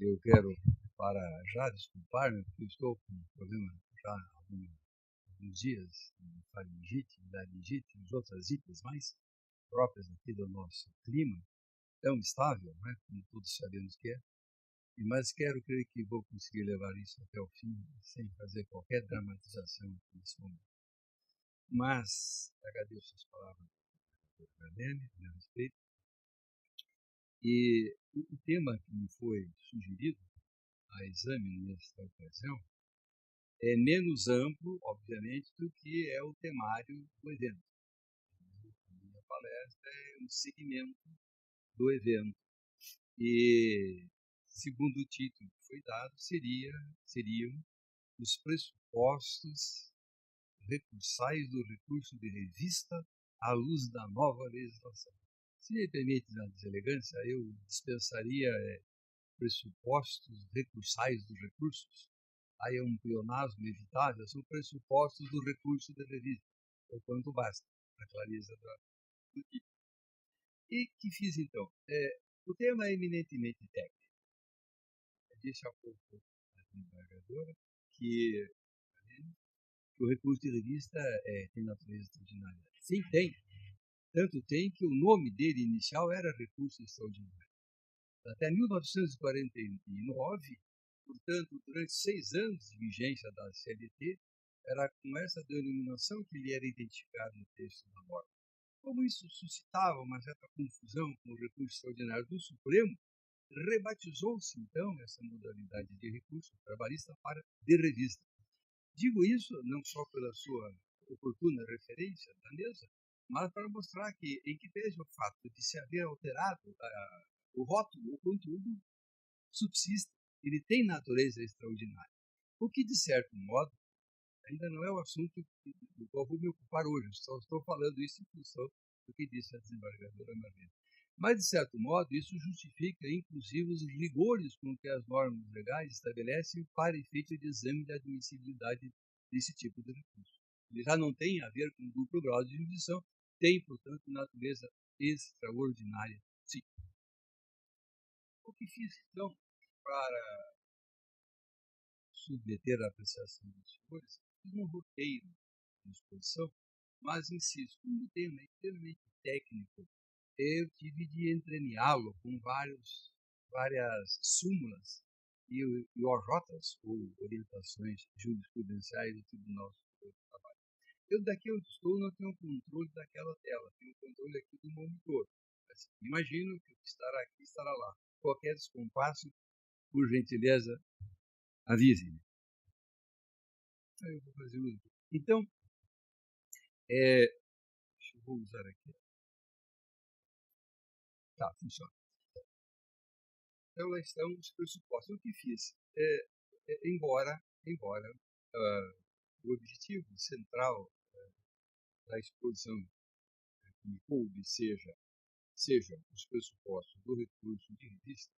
eu quero, para já desculpar-me, porque eu estou com um problema já há alguns dias de faringite, laringite e outras ites mais próprias aqui do nosso clima, tão estável, né, como todos sabemos que é, mas quero crer que vou conseguir levar isso até o fim, sem fazer qualquer dramatização nesse momento. Mas agradeço as palavras do Marlene, a meu respeito, e o tema que me foi sugerido a exame nesta ocasião é menos amplo, obviamente, do que é o temário do evento. A minha palestra é um segmento do evento. E, segundo o título que foi dado, seriam os pressupostos recursais do recurso de revista à luz da nova legislação. Se me permite a deselegância, eu dispensaria pressupostos recursais dos recursos. Aí é um pleonasmo evitável, são pressupostos do recurso de revista, o quanto basta, a clareza do tipo. E que fiz então? O tema é eminentemente técnico. Eu disse há pouco à desembargadora que o recurso de revista tem natureza extraordinária. Sim, tem. Tanto tem que o nome dele inicial era recurso extraordinário. Até 1949, portanto, durante 6 anos de vigência da CLT, era com essa denominação que ele era identificado no texto da norma. Como isso suscitava uma certa confusão com o recurso extraordinário do Supremo, rebatizou-se, então, essa modalidade de recurso trabalhista para de revista. Digo isso não só pela sua oportuna referência da mesa, mas para mostrar que, em que pese o fato de se haver alterado o rótulo, o conteúdo subsiste, ele tem natureza extraordinária. O que, de certo modo, ainda não é o assunto do qual vou me ocupar hoje, só estou falando isso em função do que disse a desembargadora Marlene. Mas, de certo modo, isso justifica, inclusive, os rigores com que as normas legais estabelecem para efeito de exame de admissibilidade desse tipo de recurso. Ele já não tem a ver com duplo grau de jurisdição, tem, portanto, natureza extraordinária, sim. O que fiz, então, para submeter à apreciação dos senhores, fiz um roteiro de exposição, mas insisto, como o tema é extremamente técnico, eu tive de entremeá-lo com várias súmulas e OJs, ou orientações jurisprudenciais do Tribunal Superior do Trabalho. Eu, daqui onde estou, não tenho controle daquela tela, tenho controle aqui do monitor. Mas imagino que o que estará aqui estará lá. Qualquer descompasso, por gentileza, avise-me. Eu vou fazer uso. Então, deixa eu vou usar aqui. Tá, funciona. Então, lá estão os pressupostos. O que fiz? Embora o objetivo central da exposição que me coube sejam os pressupostos do recurso de revista,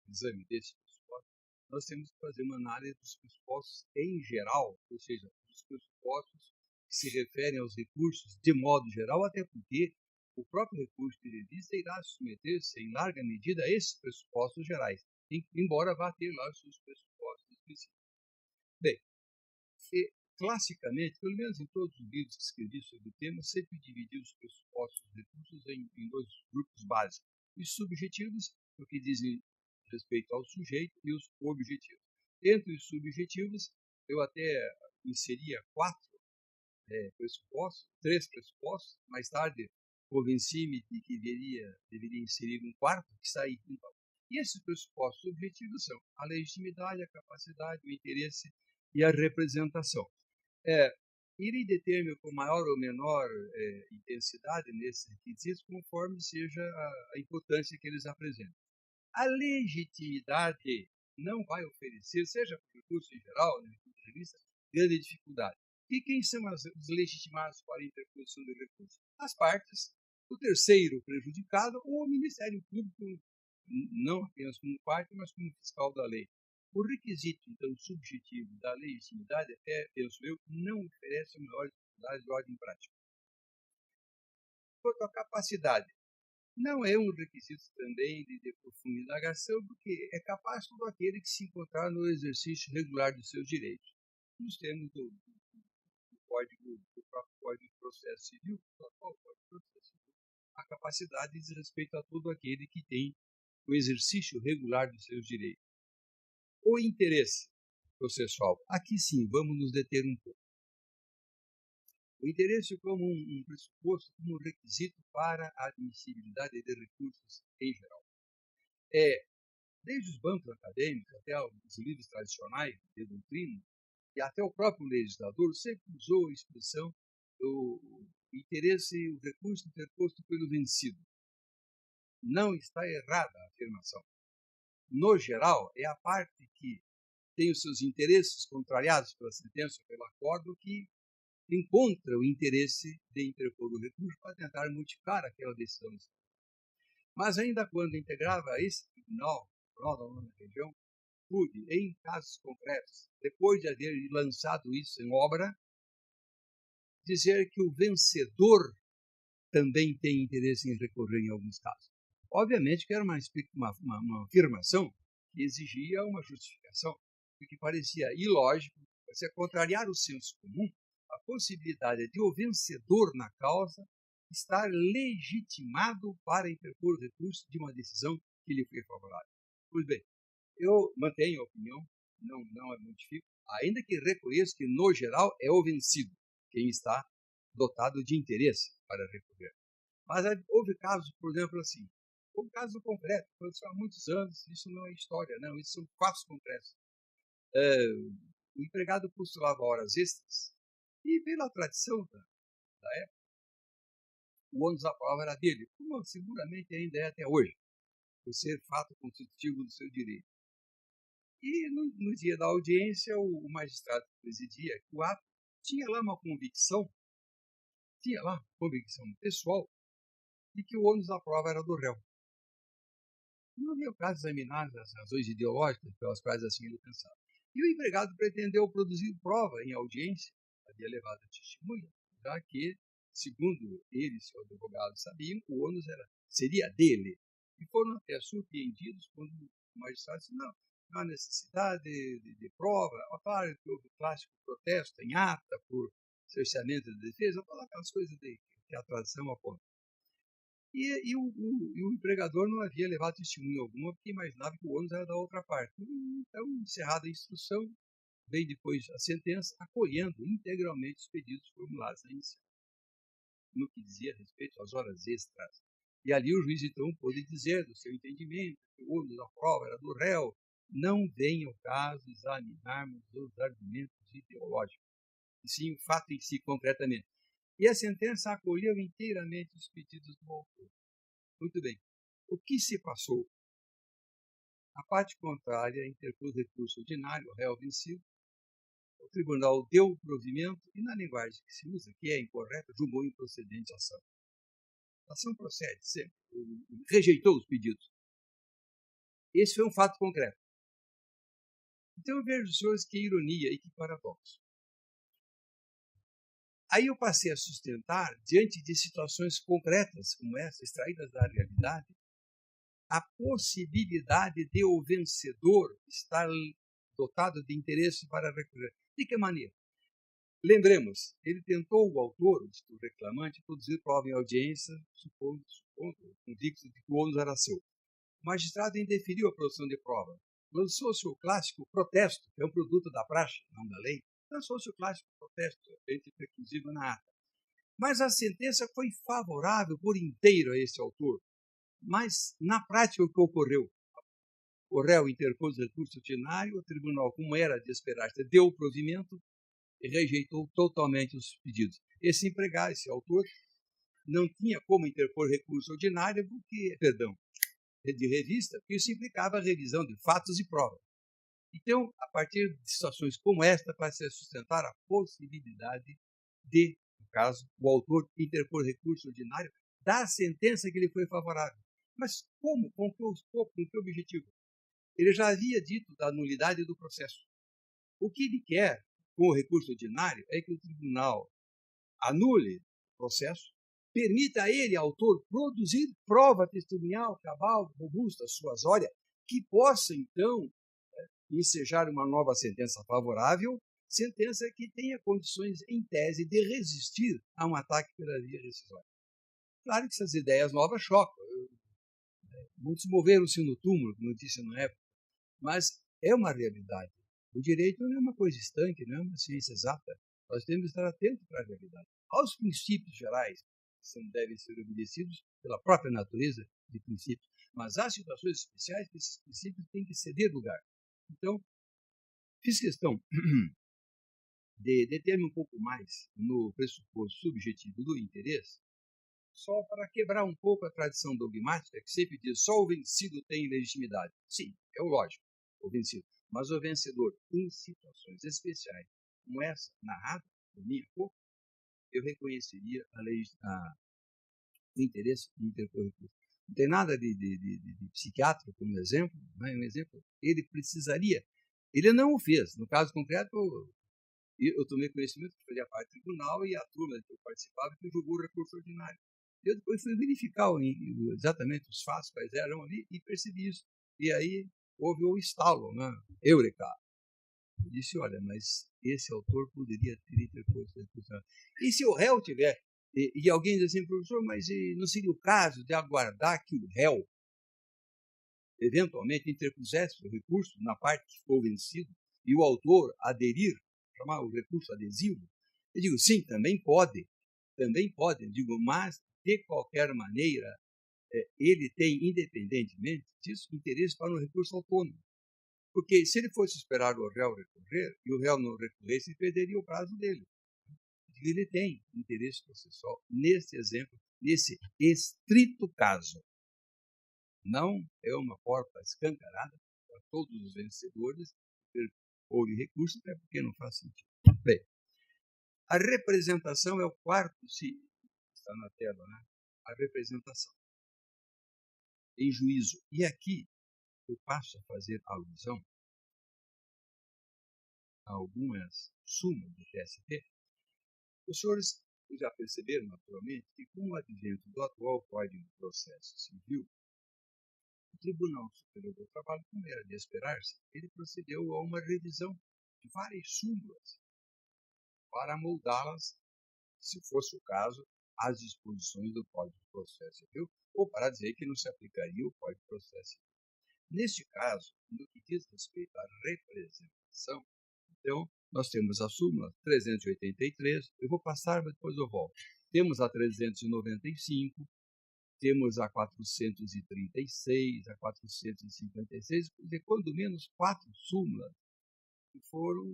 exame desses pressupostos, nós temos que fazer uma análise dos pressupostos em geral, ou seja, dos pressupostos que se referem aos recursos de modo geral, até porque o próprio recurso de revista irá submeter-se em larga medida a esses pressupostos gerais, embora vá ter lá os seus pressupostos específicos. Bem, classicamente, pelo menos em todos os livros que escrevi sobre o tema, sempre dividi os pressupostos dos recursos em dois grupos básicos: os subjetivos, o que dizem respeito ao sujeito, e os objetivos. Entre os subjetivos, eu até inseria 4 pressupostos, 3 pressupostos. Mais tarde, convenci-me de que deveria inserir um quarto, que está aí. Então. E esses pressupostos objetivos são a legitimidade, a capacidade, o interesse e a representação. Irei deter-me com maior ou menor intensidade nesses requisitos, conforme seja a importância que eles apresentam. A legitimidade não vai oferecer, seja por recurso em geral, né, de revista, grande dificuldade. E quem são os legitimados para a interposição de recurso? As partes, o terceiro prejudicado ou o Ministério Público, não apenas como parte, mas como fiscal da lei. O requisito, então, subjetivo da legitimidade, até, penso eu, não oferece maior dificuldade de ordem prática. Quanto à capacidade, Não é um requisito também de profunda indagação, porque é capaz todo aquele que se encontrar no exercício regular dos seus direitos. Nos termos do código, do próprio Código de Processo Civil, a capacidade diz respeito a todo aquele que tem o exercício regular dos seus direitos. O interesse processual. Aqui sim, vamos nos deter um pouco. O interesse como um pressuposto, como um requisito para a admissibilidade de recursos em geral. Desde os bancos acadêmicos até os livros tradicionais de doutrina, e até o próprio legislador sempre usou a expressão do interesse, o recurso interposto pelo vencido. Não está errada a afirmação. No geral, é a parte que tem os seus interesses contrariados pela sentença ou pelo acordo que encontra o interesse de interpor o recurso para tentar modificar aquela decisão. Mas ainda quando integrava esse tribunal da nona região, pude, em casos concretos, depois de haver lançado isso em obra, dizer que o vencedor também tem interesse em recorrer em alguns casos. Obviamente que era uma afirmação que exigia uma justificação, porque parecia ilógico, parecia contrariar o senso comum, a possibilidade de o vencedor na causa estar legitimado para interpor o recurso de uma decisão que lhe foi favorável. Pois bem, eu mantenho a opinião, não a modifico, ainda que reconheço que, no geral, é o vencido quem está dotado de interesse para recorrer. Mas houve casos, por exemplo, assim, houve caso concreto, aconteceu há muitos anos, isso não é história, não, isso são fatos concretos. O empregado postulava horas extras e, pela tradição da época, o ônus da prova era dele, como seguramente ainda é até hoje, por ser fato constitutivo do seu direito. E no dia da audiência, o magistrado que presidia o ato tinha lá uma convicção pessoal, de que o ônus da prova era do réu. Não havia o caso de examinar as razões ideológicas pelas quais assim ele pensava. E o empregado pretendeu produzir prova em audiência, havia levado a testemunha, já que, segundo ele e seu advogado sabiam, o ônus seria dele. E foram até surpreendidos quando o magistrado disse, não há necessidade de prova. Claro que houve o clássico protesto em ata por cerceamento da defesa, aquelas coisas que a tradição aponta. E o empregador não havia levado testemunha alguma, porque imaginava que o ônus era da outra parte. Então, encerrada a instrução, veio depois a sentença, acolhendo integralmente os pedidos formulados na inicial, no que dizia respeito às horas extras. E ali o juiz, então, pôde dizer, do seu entendimento, que o ônus da prova era do réu. Não vem ao caso examinarmos os argumentos ideológicos, e sim o fato em si, concretamente. E a sentença acolheu inteiramente os pedidos do autor. Muito bem. O que se passou? A parte contrária interpôs recurso ordinário, o réu vencido. O tribunal deu provimento e, na linguagem que se usa, que é incorreta, julgou improcedente a ação. A ação procede sempre, rejeitou os pedidos. Esse foi um fato concreto. Então, vejo, senhores, que ironia e que paradoxo. Aí eu passei a sustentar, diante de situações concretas como essa, extraídas da realidade, a possibilidade de o vencedor estar dotado de interesse para recorrer. De que maneira? Lembremos, ele tentou, o autor, o reclamante, produzir prova em audiência, supondo convicto de que o ônus era seu. O magistrado indeferiu a produção de prova. Lançou-se o clássico protesto, que é um produto da praxe, não da lei. Lançou-se o clássico protesto, feito inclusive na ata. Mas a sentença foi favorável por inteiro a esse autor. Mas, na prática, o que ocorreu? O réu interpôs recurso ordinário, o tribunal, como era de esperar, deu o provimento e rejeitou totalmente os pedidos. Esse empregado, esse autor, não tinha como interpor recurso ordinário, de revista, porque isso implicava a revisão de fatos e provas. Então, a partir de situações como esta, passa a sustentar a possibilidade de, no caso, o autor interpor recurso ordinário da sentença que lhe foi favorável. Mas como? Com que objetivo? Ele já havia dito da nulidade do processo. O que ele quer com o recurso ordinário é que o tribunal anule o processo, permita a ele, autor, produzir prova testemunhal, cabal, robusta, suasória, que possa, então, ensejar uma nova sentença favorável, sentença que tenha condições, em tese, de resistir a um ataque pela via rescisória. Claro que essas ideias novas chocam. Muitos moveram-se no túmulo, como eu disse na época, mas é uma realidade. O direito não é uma coisa estanque, não é uma ciência exata. Nós temos que estar atentos para a realidade, aos princípios gerais, que devem ser obedecidos pela própria natureza de princípios, mas há situações especiais que esses princípios têm que ceder lugar. Então, fiz questão de deter-me um pouco mais no pressuposto subjetivo do interesse, só para quebrar um pouco a tradição dogmática que sempre diz só o vencido tem legitimidade. Sim, é o lógico, o vencido. Mas o vencedor, em situações especiais, como essa, narrada por mim há pouco, eu reconheceria o interesse de interpor recurso. Não tem nada de psiquiatra como exemplo, não é um exemplo. Ele precisaria, ele não o fez. No caso concreto, eu tomei conhecimento que fazia parte do tribunal e a turma que eu participava que julgou o recurso ordinário. Eu depois fui verificar exatamente os fatos quais eram ali e percebi isso. E aí houve o estalo, né? Eureka! Eu disse, olha, mas esse autor poderia ter interposto recurso. E se o réu tiver, e alguém diz assim, professor, mas não seria o caso de aguardar que o réu eventualmente interpusesse o recurso na parte que ficou vencido e o autor aderir, chamar o recurso adesivo? Eu digo, sim, também pode, eu digo, mas de qualquer maneira, ele tem, independentemente disso, interesse para um recurso autônomo. Porque se ele fosse esperar o réu recorrer, e o réu não recorresse, ele perderia o prazo dele. Ele tem interesse processual nesse exemplo, nesse estrito caso. Não é uma porta escancarada para todos os vencedores ou de recurso, até porque não faz sentido. Bem, a representação é o quarto, se está na tela, né? A representação em juízo. E aqui eu passo a fazer alusão a algumas súmulas do TST. Os senhores já perceberam, naturalmente, que com o advento do atual Código de Processo Civil, o Tribunal Superior do Trabalho, como era de esperar-se, ele procedeu a uma revisão de várias súmulas para moldá-las, se fosse o caso, às disposições do Código de Processo Civil, ou para dizer que não se aplicaria o Código de Processo Civil. Neste caso, no que diz respeito à representação, então, nós temos a súmula 383, eu vou passar, mas depois eu volto. Temos a 395, temos a 436, a 456, de quando menos 4 súmulas, que foram,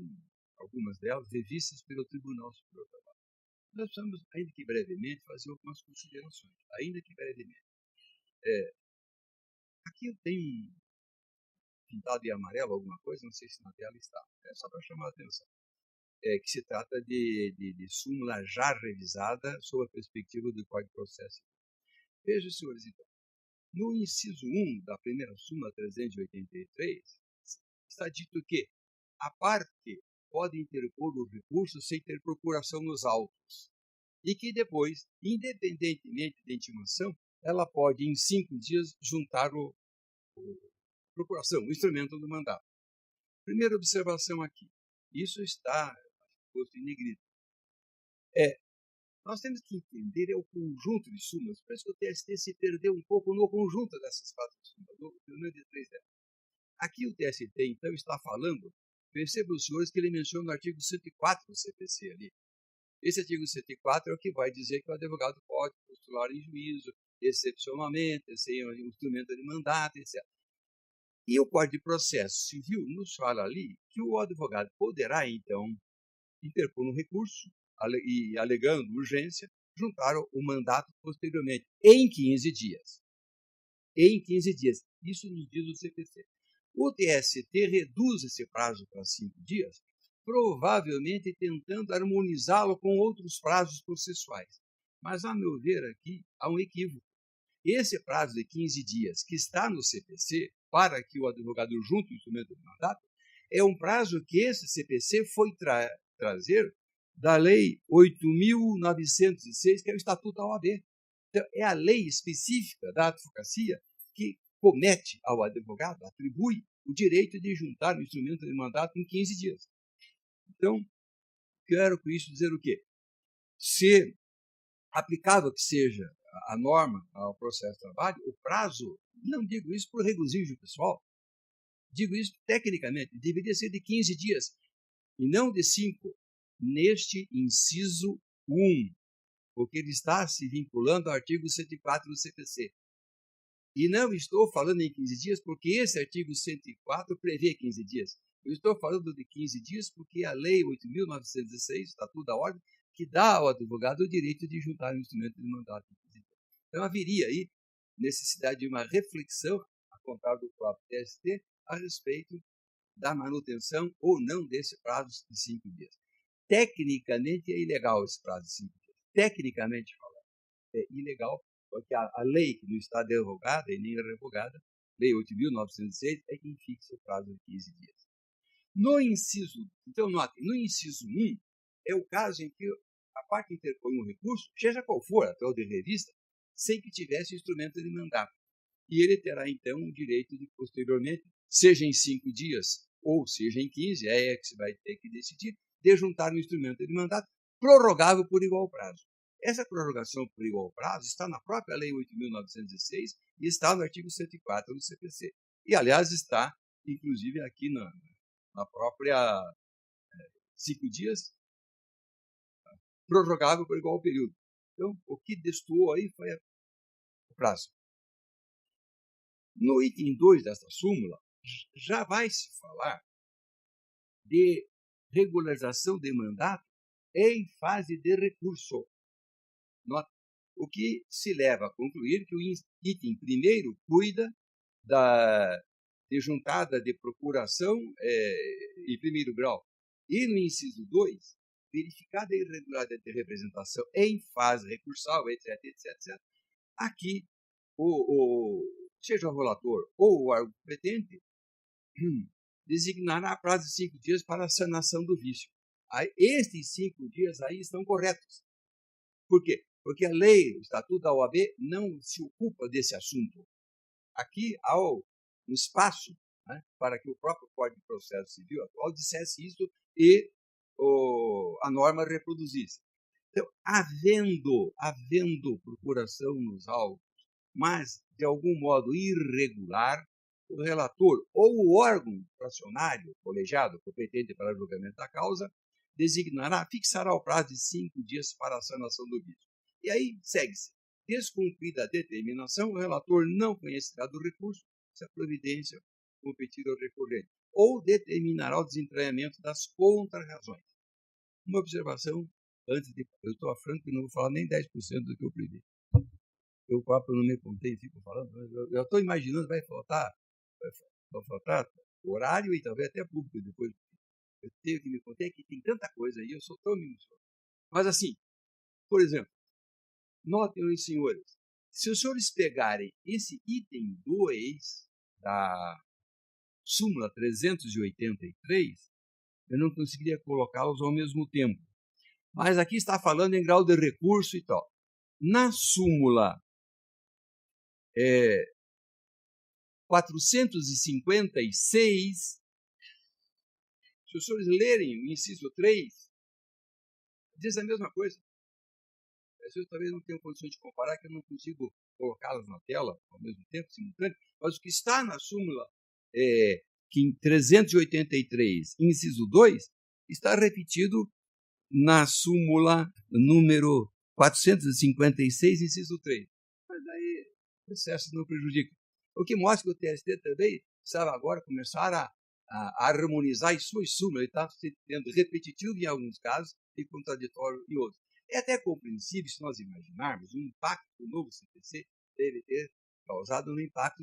algumas delas, revistas pelo Tribunal Superior do Trabalho. Nós precisamos, ainda que brevemente, fazer algumas considerações, ainda que brevemente. Aqui eu tenho pintado de amarelo alguma coisa, não sei se na tela está, é só para chamar a atenção. Que se trata de súmula já revisada sob a perspectiva do Código de Processo. Vejam, senhores, então, no inciso 1 da primeira súmula 383, está dito que a parte pode interpor o recurso sem ter procuração nos autos e que depois, independentemente da intimação, ela pode, em 5 dias, juntar procuração, o instrumento do mandato. Primeira observação aqui, isso está posto em negrito. Nós temos que entender o conjunto de súmulas, por isso que o TST se perdeu um pouco no conjunto dessas 4 súmulas, pelo menos de 3 delas. Aqui o TST, então, está falando, percebam os senhores que ele menciona no artigo 104 do CPC ali. Esse artigo 104 é o que vai dizer que o advogado pode postular em juízo, excepcionalmente, sem um instrumento de mandato, etc. E o Código de Processo Civil nos fala ali que o advogado poderá, então, interpor um recurso e, alegando urgência, juntar o mandato posteriormente, em 15 dias. Em 15 dias. Isso nos diz o CPC. O TST reduz esse prazo para 5 dias, provavelmente tentando harmonizá-lo com outros prazos processuais. Mas, a meu ver, aqui há um equívoco. Esse prazo de 15 dias que está no CPC, para que o advogado junte o instrumento de mandato, é um prazo que esse CPC foi trazer da Lei 8.906, que é o Estatuto da OAB. Então, é a lei específica da advocacia que comete ao advogado, atribui o direito de juntar o instrumento de mandato em 15 dias. Então, quero com isso dizer o quê? Se aplicável que seja a norma ao processo de trabalho, o prazo, não digo isso por regozijo pessoal, digo isso tecnicamente, deveria ser de 15 dias e não de 5, neste inciso 1, porque ele está se vinculando ao artigo 104 do CPC. E não estou falando em 15 dias porque esse artigo 104 prevê 15 dias. Eu estou falando de 15 dias porque a Lei 8.906, Estatuto da Ordem, que dá ao advogado o direito de juntar um instrumento de mandato. Então, haveria aí necessidade de uma reflexão, a contar do próprio TST, a respeito da manutenção ou não desse prazo de 5 dias. Tecnicamente é ilegal esse prazo de 5 dias. Tecnicamente falando, é ilegal, porque a lei que não está derrogada e nem revogada, Lei 8.906, é quem fixa o prazo de 15 dias. No inciso, então note, no inciso 1, é o caso em que a parte interpõe um recurso, seja qual for, até o de revista, sem que tivesse instrumento de mandato. E ele terá, então, o direito de, posteriormente, seja em 5 dias ou seja em 15, é que se vai ter que decidir, de juntar um instrumento de mandato prorrogável por igual prazo. Essa prorrogação por igual prazo está na própria Lei 8.906 e está no artigo 104 do CPC. E, aliás, está, inclusive, aqui na própria 5 dias, prorrogável por igual período. Então, o que destoou aí foi o prazo. No item 2 desta súmula, já vai se falar de regularização de mandato em fase de recurso. Nota, o que se leva a concluir que o item primeiro cuida de juntada de procuração em primeiro grau. E no inciso 2, verificada a irregularidade de representação em fase recursal, etc, etc, etc. Aqui, seja o relator ou o órgão competente, designará prazo de 5 dias para a sanação do vício. Aí, estes 5 dias aí estão corretos. Por quê? Porque a lei, o Estatuto da OAB, não se ocupa desse assunto. Aqui há um espaço, né, para que o próprio Código de Processo Civil atual dissesse isso e a norma reproduzisse. Então, havendo procuração nos autos, mas de algum modo irregular, o relator ou o órgão fracionário, colegiado, competente para julgamento da causa, fixará o prazo de 5 dias para a sanação do vício. E aí segue-se. Descumprida a determinação, o relator não conhecerá do recurso se a providência competir ao recorrente, ou determinará o desentranhamento das contrarrazões. Uma observação antes de. Eu estou afrando que não vou falar nem 10% do que eu previ. Eu próprio não me contei e fico falando. Eu estou imaginando vai faltar horário e talvez até público depois. Eu tenho que me contar que tem tanta coisa aí, eu sou tão minucioso. Mas assim, por exemplo, notem, senhores, se os senhores pegarem esse item 2 da súmula 383, eu não conseguiria colocá-los ao mesmo tempo. Mas aqui está falando em grau de recurso e tal. Na súmula 456, se os senhores lerem o inciso 3, diz a mesma coisa. Eu talvez não tenham condições de comparar, que eu não consigo colocá-las na tela ao mesmo tempo, simultâneo, mas o que está na súmula que em 383, inciso 2, está repetido na súmula número 456, inciso 3. Mas daí o processo não prejudica. O que mostra que o TST também sabe agora começar a harmonizar as suas súmulas. Ele está sendo repetitivo em alguns casos e contraditório em outros. É até compreensível se nós imaginarmos o impacto que o novo CPC deve ter causado no impacto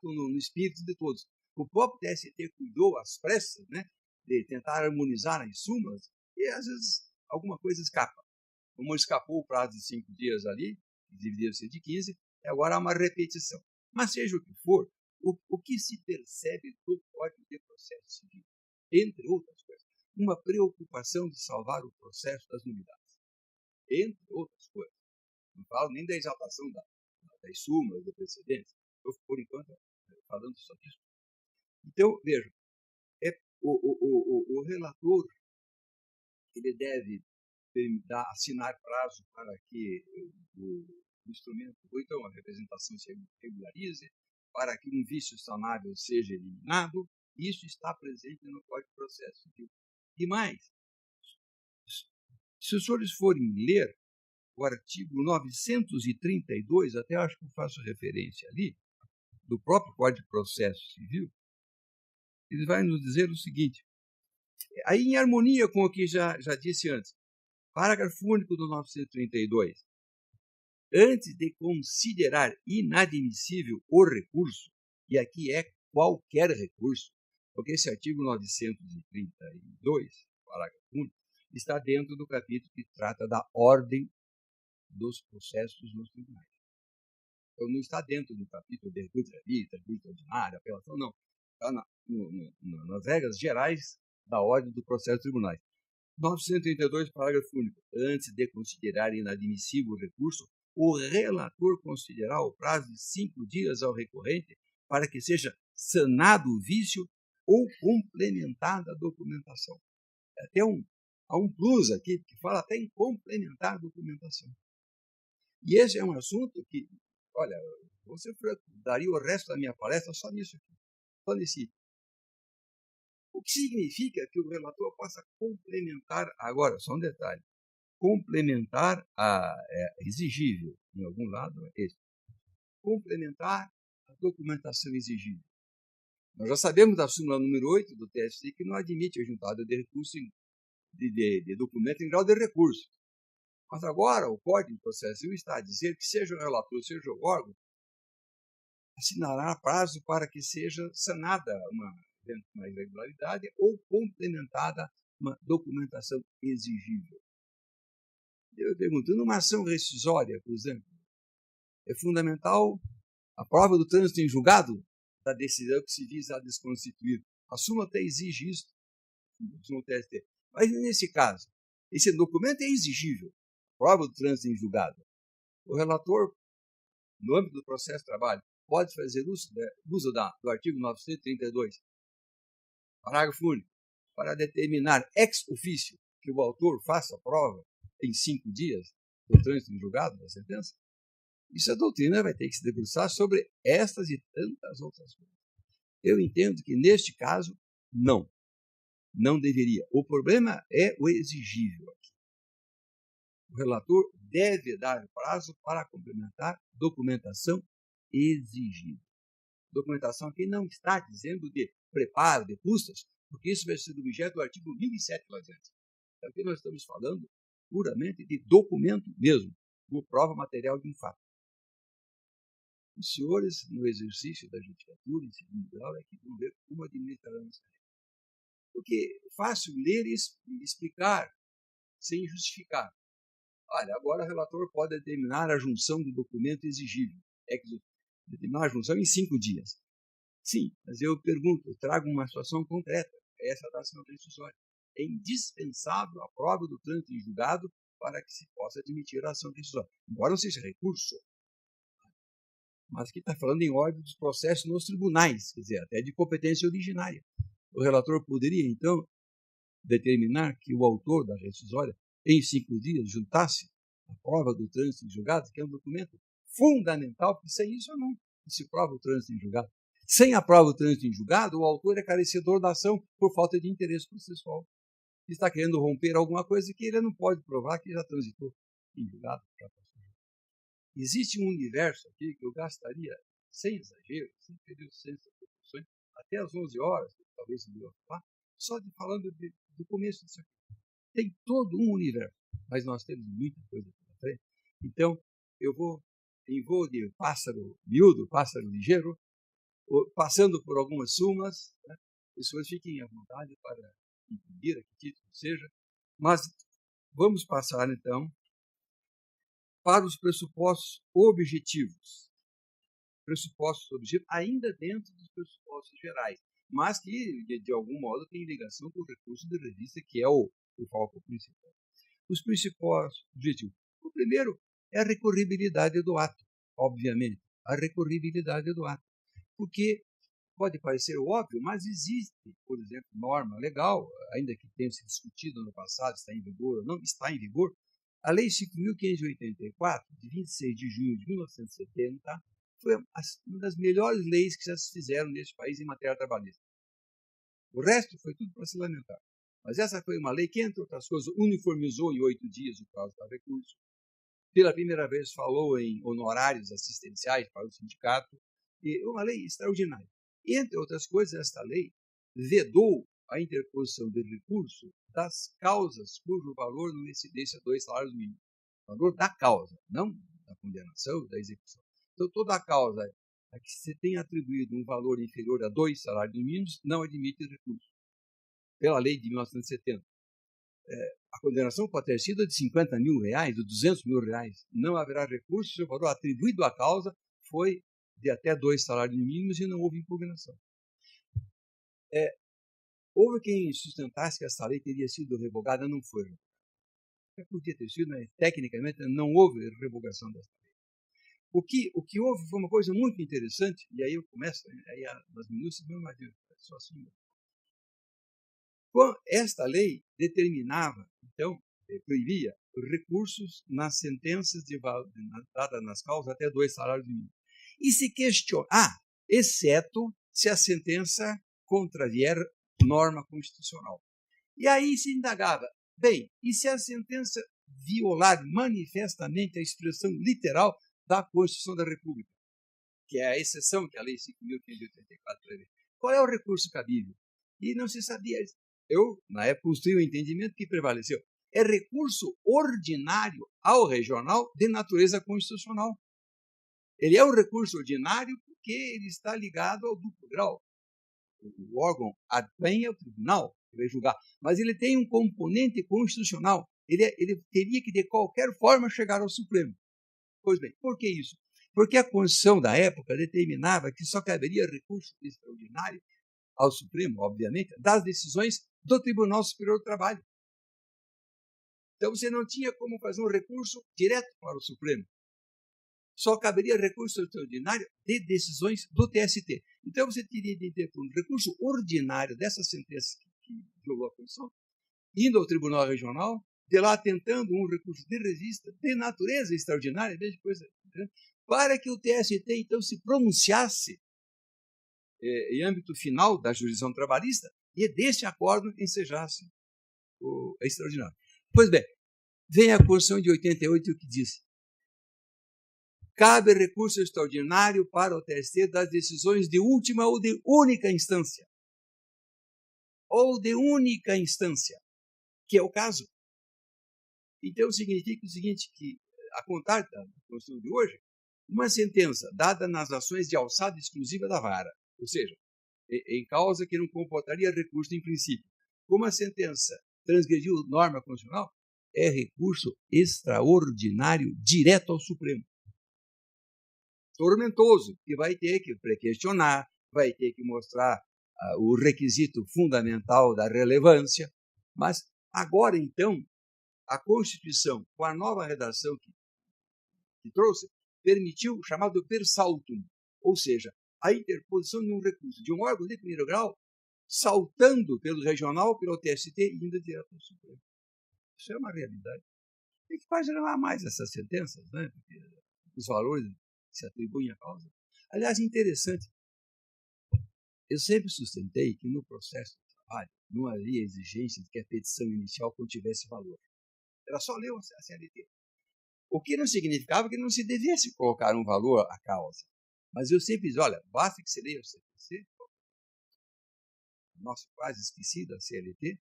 no espírito de todos. O próprio TST cuidou às pressas, né, de tentar harmonizar as súmulas e às vezes alguma coisa escapa. Como escapou o prazo de 5 dias ali, que deveria ser de 15, agora há uma repetição. Mas seja o que for, o que se percebe do Código de Processo Civil, entre outras coisas, uma preocupação de salvar o processo das nulidades, entre outras coisas. não falo nem da exaltação das súmulas, do precedente. Estou, por enquanto, falando só disso. Então, vejam, o relator ele deve assinar prazo para que o instrumento, ou então a representação se regularize, para que um vício sanável seja eliminado. Isso está presente no Código de Processo Civil. E mais, se os senhores forem ler o artigo 932, até acho que eu faço referência ali, do próprio Código de Processo Civil, ele vai nos dizer o seguinte, aí em harmonia com o que já disse antes, parágrafo único do 932, antes de considerar inadmissível o recurso, e aqui é qualquer recurso, porque esse artigo 932, parágrafo único, está dentro do capítulo que trata da ordem dos processos nos tribunais. Então, não está dentro do capítulo de recurso vista, recurso ordinário, apelação, não. Está nas regras gerais da ordem do processo dos tribunais. 932, parágrafo único. Antes de considerar inadmissível o recurso, o relator considerará o prazo de 5 dias ao recorrente para que seja sanado o vício ou complementada a documentação. Há um plus aqui que fala até em complementar a documentação. E esse é um assunto que, olha, você daria o resto da minha palestra só nisso aqui, só nesse. O que significa que o relator possa complementar, agora, só um detalhe, complementar exigível, em algum lado, é esse. Complementar a documentação exigível. Nós já sabemos da súmula número 8 do TST que não admite a juntada de recurso de documento em grau de recurso. Mas agora o Código de Processo Civil está a dizer que seja o relator, seja o órgão, assinará prazo para que seja sanada uma irregularidade ou complementada uma documentação exigível. Eu pergunto, numa ação rescisória, por exemplo, é fundamental a prova do trânsito em julgado da decisão que se visa a desconstituir. A súmula até exige isso, no TST. Mas nesse caso, esse documento é exigível, prova do trânsito em julgado. O relator, no âmbito do processo de trabalho, pode fazer uso do artigo 932, parágrafo único, para determinar ex officio que o autor faça a prova em 5 dias do trânsito em julgado da sentença. Isso a doutrina vai ter que se debruçar sobre estas e tantas outras coisas. Eu entendo que, neste caso, não deveria. O problema é o exigível aqui. O relator deve dar prazo para complementar documentação exigível. Documentação aqui não está dizendo de preparo, de custas, porque isso vai ser objeto do artigo 1007 lá dentro. Então, aqui nós estamos falando puramente de documento mesmo, por prova material de um fato. Os senhores, no exercício da judicatura, em segundo grau, é que vão ver como administrarão essa regra. Porque é fácil ler e explicar, sem justificar. Olha, agora o relator pode determinar a junção do documento exigível. Determinar a junção em 5 dias. Sim, mas eu pergunto, eu trago uma situação concreta, essa da ação rescisória. É indispensável a prova do trânsito em julgado para que se possa admitir a ação rescisória. Embora não seja recurso, mas aqui está falando em ordem dos processos nos tribunais, quer dizer, até de competência originária. O relator poderia, então, determinar que o autor da rescisória, em 5 dias, juntasse a prova do trânsito em julgado, que é um documento fundamental, porque sem isso não se prova o trânsito em julgado. Sem a prova do trânsito em julgado, o autor é carecedor da ação por falta de interesse processual. Está querendo romper alguma coisa que ele não pode provar que já transitou em julgado. Existe um universo aqui que eu gastaria, sem exagero, sem período, sem proporções, até às 11 horas, talvez não deu falar, só de falando do começo disso aqui. Tem todo um universo, mas nós temos muita coisa pela frente. Então, eu vou em voo de pássaro miúdo, pássaro ligeiro, passando por algumas súmulas, né? As pessoas fiquem à vontade para entender a que título seja, mas vamos passar, então, para os pressupostos objetivos. Pressupostos objetivos ainda dentro dos pressupostos gerais, mas que, de algum modo, tem ligação com o recurso de revista, que é o foco principal. Os pressupostos objetivos. O primeiro é a recorribilidade do ato, obviamente, a recorribilidade do ato. Porque pode parecer óbvio, mas existe, por exemplo, norma legal, ainda que tenha se discutido no passado, está em vigor ou não, está em vigor. A Lei 5.584, de 26 de junho de 1970, foi uma das melhores leis que já se fizeram neste país em matéria trabalhista. O resto foi tudo para se lamentar. Mas essa foi uma lei que, entre outras coisas, uniformizou em 8 dias o prazo para recurso. Pela primeira vez falou em honorários assistenciais para o sindicato, e uma lei extraordinária. Entre outras coisas, esta lei vedou a interposição de recurso das causas cujo valor não excedesse a 2 salários mínimos. O valor da causa, não da condenação, da execução. Então, toda a causa a que se tenha atribuído um valor inferior a 2 salários mínimos não admite recurso. Pela lei de 1970. A condenação pode ter sido de 50 mil reais, de 200 mil reais. Não haverá recurso se o valor atribuído à causa foi de até 2 salários mínimos e não houve impugnação. Houve quem sustentasse que essa lei teria sido revogada, não foi revogada. Podia ter sido, mas tecnicamente não houve revogação dessa lei. O que houve foi uma coisa muito interessante, e aí eu começo, aí as minúcias não adianta, só assim. Esta lei determinava, então, proibia recursos nas sentenças dadas nas causas até 2 salários mínimos. E se questiona, exceto se a sentença contravier norma constitucional. E aí se indagava, bem, e se a sentença violar manifestamente a expressão literal da Constituição da República, que é a exceção que a Lei 5.584 prevê? Qual é o recurso cabível? E não se sabia. Eu, na época, construí o entendimento que prevaleceu. É recurso ordinário ao regional de natureza constitucional. Ele é um recurso ordinário porque ele está ligado ao duplo grau. O órgão advém ao tribunal, que vai julgar, mas ele tem um componente constitucional. Ele teria que, de qualquer forma, chegar ao Supremo. Pois bem, por que isso? Porque a Constituição da época determinava que só caberia recurso extraordinário ao Supremo, obviamente, das decisões do Tribunal Superior do Trabalho. Então, você não tinha como fazer um recurso direto para o Supremo. Só caberia recurso extraordinário de decisões do TST. Então, você teria de ter um recurso ordinário dessa sentença que violou a Constituição, indo ao Tribunal Regional, de lá tentando um recurso de revista de natureza extraordinária, para que o TST, então, se pronunciasse em âmbito final da jurisdição trabalhista e deste acordo ensejasse o extraordinário. Pois bem, vem a Constituição de 88 que diz: cabe recurso extraordinário para o TST das decisões de última ou de única instância. Ou de única instância, que é o caso. Então, significa o seguinte, que, a contar da Constituição de hoje, uma sentença dada nas ações de alçada exclusiva da vara, ou seja, em causa que não comportaria recurso em princípio, como a sentença transgrediu norma constitucional, é recurso extraordinário direto ao Supremo. Tormentoso, que vai ter que questionar, vai ter que mostrar o requisito fundamental da relevância, mas agora, então, a Constituição, com a nova redação que trouxe, permitiu o chamado per saltum, ou seja, a interposição de um recurso de um órgão de primeiro grau, saltando pelo regional, pelo TST e indo direto ao Supremo. Isso é uma realidade. Tem que paginar mais essas sentenças, né? Porque os valores que se atribuem à causa. Aliás, interessante, eu sempre sustentei que no processo de trabalho não havia exigência de que a petição inicial contivesse valor. Era só ler a CLT. O que não significava que não se devesse colocar um valor à causa. Mas eu sempre disse, olha, basta que você leia o CPC, nosso quase esquecido, a CLT,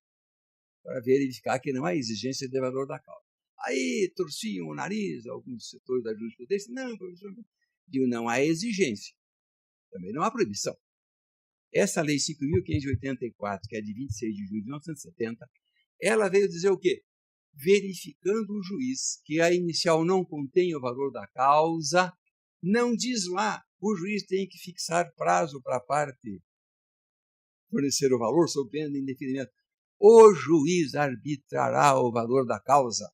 para verificar que não há exigência de valor da causa. Aí torciam o nariz, alguns setores da jurisprudência, não, professor, não há exigência, também não há proibição. Essa lei 5.584, que é de 26 de julho de 1970, ela veio dizer o quê? Verificando o juiz que a inicial não contém o valor da causa, não diz lá, o juiz tem que fixar prazo para a parte fornecer o valor sob pena de indeferimento. O juiz arbitrará o valor da causa.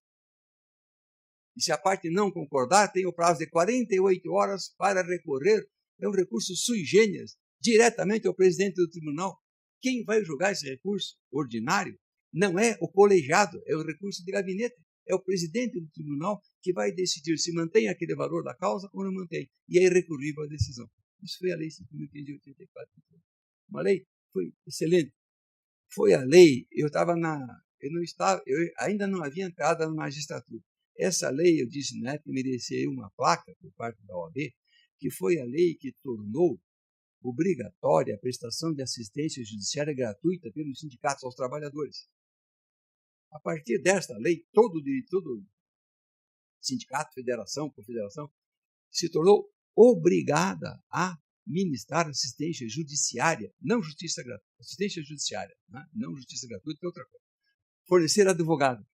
E se a parte não concordar, tem o prazo de 48 horas para recorrer. É um recurso sui generis, diretamente ao presidente do tribunal. Quem vai julgar esse recurso ordinário não é o colegiado, é o recurso de gabinete. É o presidente do tribunal que vai decidir se mantém aquele valor da causa ou não mantém. E é irrecorrível a decisão. Isso foi a Lei 5.584. Uma lei foi excelente. Foi a lei, eu ainda não havia entrado na magistratura. Essa lei, eu disse na época, merecia uma placa por parte da OAB, que foi a lei que tornou obrigatória a prestação de assistência judiciária gratuita pelos sindicatos aos trabalhadores. A partir desta lei, todo sindicato, federação, confederação, se tornou obrigada a ministrar assistência judiciária, não justiça gratuita, assistência judiciária, não justiça gratuita, é outra coisa. Fornecer advogado.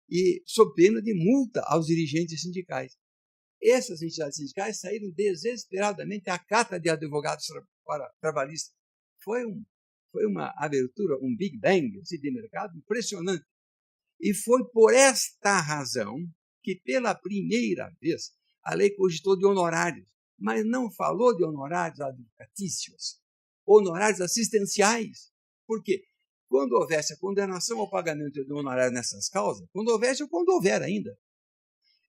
E sob pena de multa aos dirigentes sindicais. Essas entidades sindicais saíram desesperadamente à cata de advogados trabalhistas. Foi uma abertura, um Big Bang assim, de mercado impressionante. E foi por esta razão que, pela primeira vez, a lei cogitou de honorários, mas não falou de honorários advocatícios, honorários assistenciais. Por quê? Quando houvesse a condenação ao pagamento de honorários nessas causas, quando houvesse ou quando houver ainda,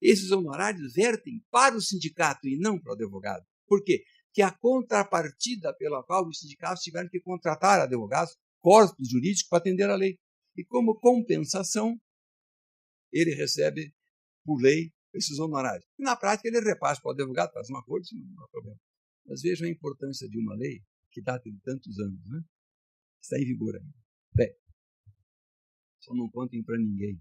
esses honorários vertem para o sindicato e não para o advogado. Por quê? Que a contrapartida pela qual os sindicatos tiveram que contratar advogados, corpos jurídicos, para atender a lei. E como compensação, ele recebe, por lei, esses honorários. E, na prática, ele repassa para o advogado, faz um acordo, isso não há problema. Mas vejam a importância de uma lei que data de tantos anos, né? Está em vigor ainda. Bem, só não contem para ninguém.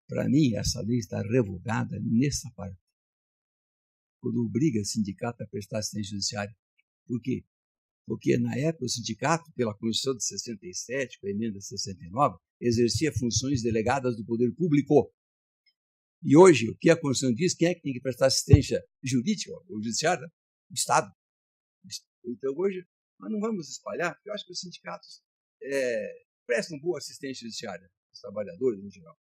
Para mim, essa lei está revogada nessa parte. Quando obriga o sindicato a prestar assistência judiciária. Por quê? Porque, na época, o sindicato, pela Constituição de 67, com a emenda de 69, exercia funções delegadas do poder público. E hoje, o que a Constituição diz, quem é que tem que prestar assistência jurídica ou judiciária? O Estado. Então, hoje, nós não vamos espalhar, porque eu acho que os sindicatos prestam boa assistência judiciária aos trabalhadores, em geral.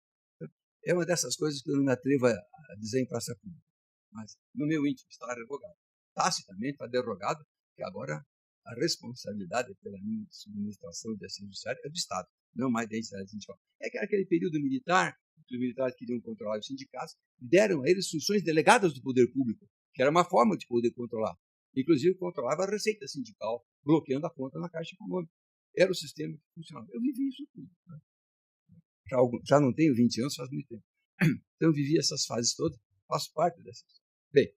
É uma dessas coisas que eu não me atrevo a dizer em praça pública. Mas, no meu íntimo, está revogado. Tacitamente está derrogado, que agora a responsabilidade pela minha subministração de assistência judiciária é do Estado, não mais da entidade sindical. É que aquele período militar, que os militares queriam controlar os sindicatos, deram a eles funções delegadas do poder público, que era uma forma de poder controlar. Inclusive, controlava a receita sindical, bloqueando a conta na Caixa Econômica. Era o sistema que funcionava. Eu vivi isso tudo. Né? Já não tenho 20 anos, faz muito tempo. Então, eu vivi essas fases todas, faço parte dessas. Bem,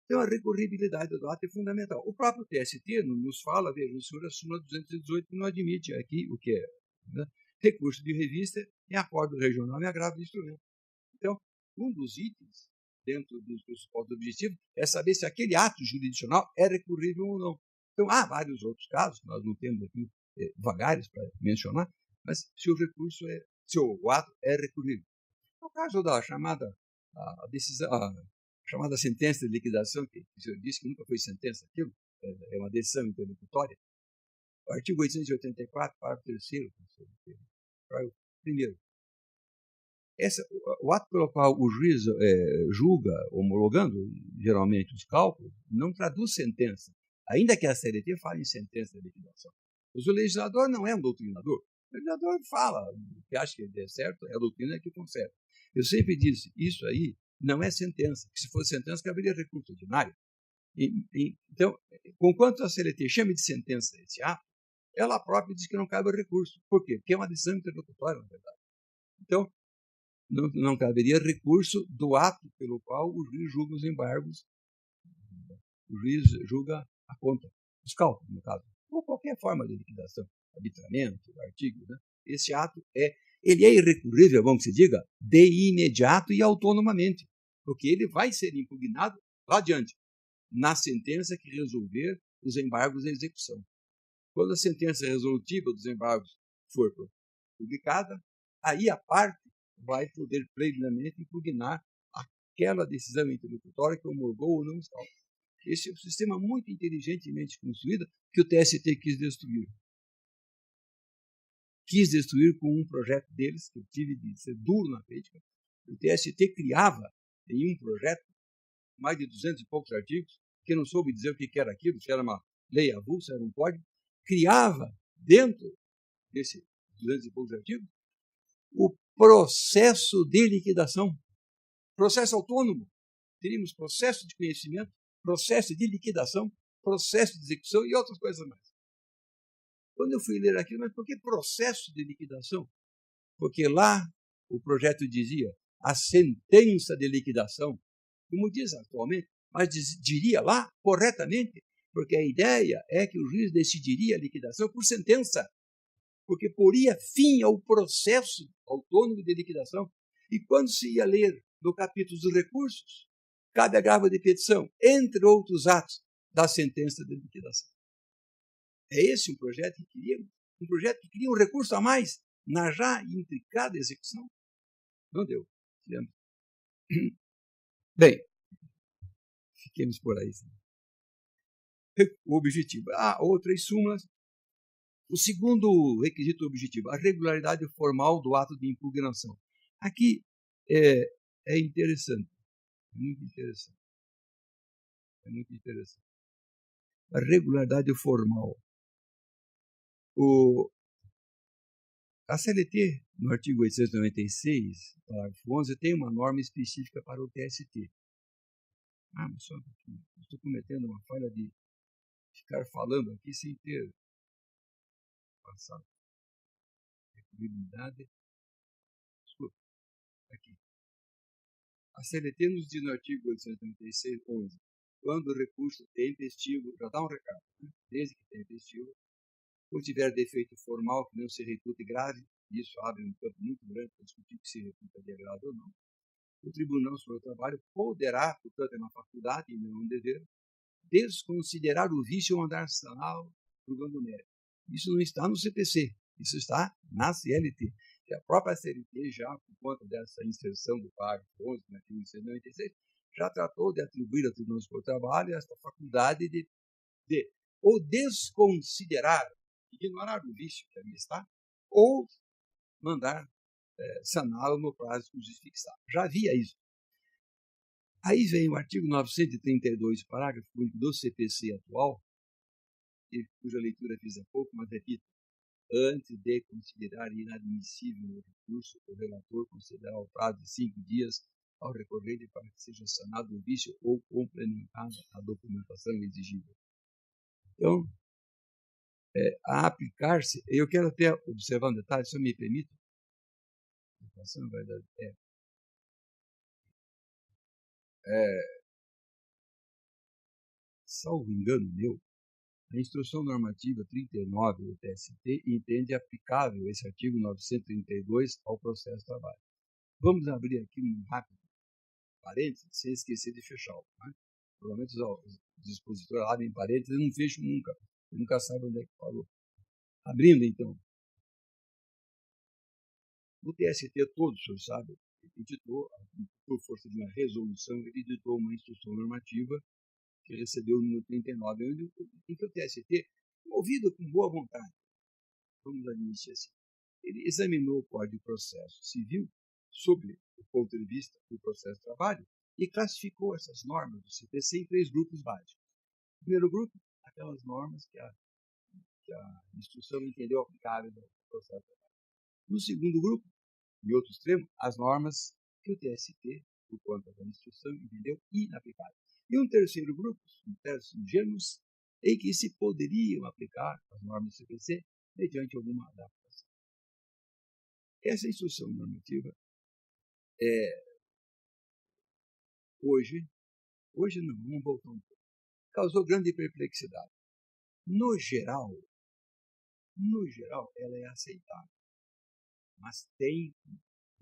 então a recorribilidade do ato é fundamental. O próprio TST nos fala, veja, o senhor, a súmula 218 não admite aqui o que é, né? Recurso de revista em acordo regional e agravo de instrumento. Então, um dos itens dentro dos pressupostos objetivos é saber se aquele ato jurisdicional é recorrível ou não. Então, há vários outros casos, nós não temos aqui vagares para mencionar, mas se o ato é recorrível. No caso da chamada chamada sentença de liquidação, que o senhor disse que nunca foi sentença aquilo, é uma decisão interlocutória. O artigo 884, parágrafo 3º, primeiro, o ato pelo qual o juiz julga, homologando geralmente os cálculos, não traduz sentença, ainda que a CLT fale em sentença de liquidação. Mas o legislador não é um doutrinador. O legislador fala, o que acha que é certo, é a doutrina que conserva. Eu sempre disse, isso aí não é sentença. Se fosse sentença, caberia recurso ordinário. Então, conquanto a CLT chame de sentença esse ato, ela própria diz que não cabe recurso. Por quê? Porque é uma decisão interlocutória, na verdade. Então, não caberia recurso do ato pelo qual o juiz julga os embargos, o juiz julga a conta, os cálculos, no caso, ou qualquer forma de liquidação, arbitramento, artigo. Né? Esse ato ele é irrecorrível, é bom que se diga, de imediato e autonomamente, porque ele vai ser impugnado lá adiante, na sentença que resolver os embargos da execução. Quando a sentença resolutiva dos embargos for publicada, aí a parte vai poder plenamente impugnar aquela decisão interlocutória que homologou ou não está. Esse é um sistema muito inteligentemente construído que o TST quis destruir. Quis destruir com um projeto deles, que eu tive de ser duro na crítica, O TST criava, em um projeto, mais de 200 e poucos artigos, que não soube dizer o que era aquilo, se era uma lei avulsa, era um código, criava, dentro desses 200 e poucos artigos, o processo de liquidação, processo autônomo. Teríamos processo de conhecimento, processo de liquidação, processo de execução e outras coisas mais. Quando eu fui ler aquilo, mas por que processo de liquidação? Porque lá o projeto dizia a sentença de liquidação, como diz atualmente, mas diria lá corretamente, porque a ideia é que o juiz decidiria a liquidação por sentença, porque poria fim ao processo autônomo de liquidação. E quando se ia ler no capítulo dos recursos, cabe agravo de petição, entre outros atos, da sentença de liquidação. É esse um projeto que queríamos? Um projeto que queria um recurso a mais na já intricada execução? Não deu. Bem, fiquemos por aí. O objetivo. Outras súmulas. O segundo requisito objetivo, a regularidade formal do ato de impugnação. Aqui é interessante. É muito interessante. É muito interessante. A regularidade formal. A CLT, no artigo 896, parágrafo 11, tem uma norma específica para o TST. Mas só um pouquinho. Estou cometendo uma falha de ficar falando aqui sem ter passado. Recurribilidade. Desculpa. Aqui. A CLT nos diz no artigo 896, 11, quando o recurso tem tempestivo, já dá um recado, né? Desde que tenha tempestivo, ou tiver defeito formal que não se repute grave, isso abre um campo muito grande para discutir que se reputa de grave ou não, o Tribunal Superior do Trabalho poderá, portanto, é uma faculdade e não um dever, desconsiderar o vício ou mandar sanal julgando mérito. Isso não está no CPC, isso está na CLT. E a própria CLT, já por conta dessa inserção do parágrafo 11, no artigo 196, já tratou de atribuir ao Tribunal Superior do Trabalho esta faculdade de ou desconsiderar, ignorar o vício que ali está, ou mandar saná-lo no prazo que o juiz fixar. Já havia isso. Aí vem o artigo 932, parágrafo único do CPC atual, cuja leitura fiz há pouco, mas repito, antes de considerar inadmissível o recurso, o relator considerar o prazo de 5 dias ao recorrente para que seja sanado o vício ou complementada a documentação exigível. Então, a aplicar-se, eu quero até observar um detalhe, se eu me permite. Salvo engano meu, a Instrução Normativa 39 do TST entende aplicável esse artigo 932 ao processo de trabalho. Vamos abrir aqui um rápido parênteses, sem esquecer de fechá-lo. Né? Provavelmente os expositores abrem parênteses e não fecham nunca. Você nunca sabe onde é que parou. Abrindo, então. O TST, todos o senhor sabe, editou, por força de uma resolução, ele editou uma instrução normativa que recebeu o número 39, em que o TST, movido com boa vontade, vamos admitir assim, ele examinou o Código de Processo Civil sob o ponto de vista do processo de trabalho e classificou essas normas do CPC em 3 grupos básicos. O primeiro grupo, aquelas normas que a instrução entendeu aplicáveis ao processo de trabalho. No segundo grupo, em outro extremo, as normas que o TST, por conta da instrução, entendeu inaplicáveis. E um terceiro grupo, ingênuos, em que se poderiam aplicar as normas do CPC mediante alguma adaptação. Essa instrução normativa hoje não, vamos voltar um pouco, causou grande perplexidade. No geral, ela é aceitável, mas tem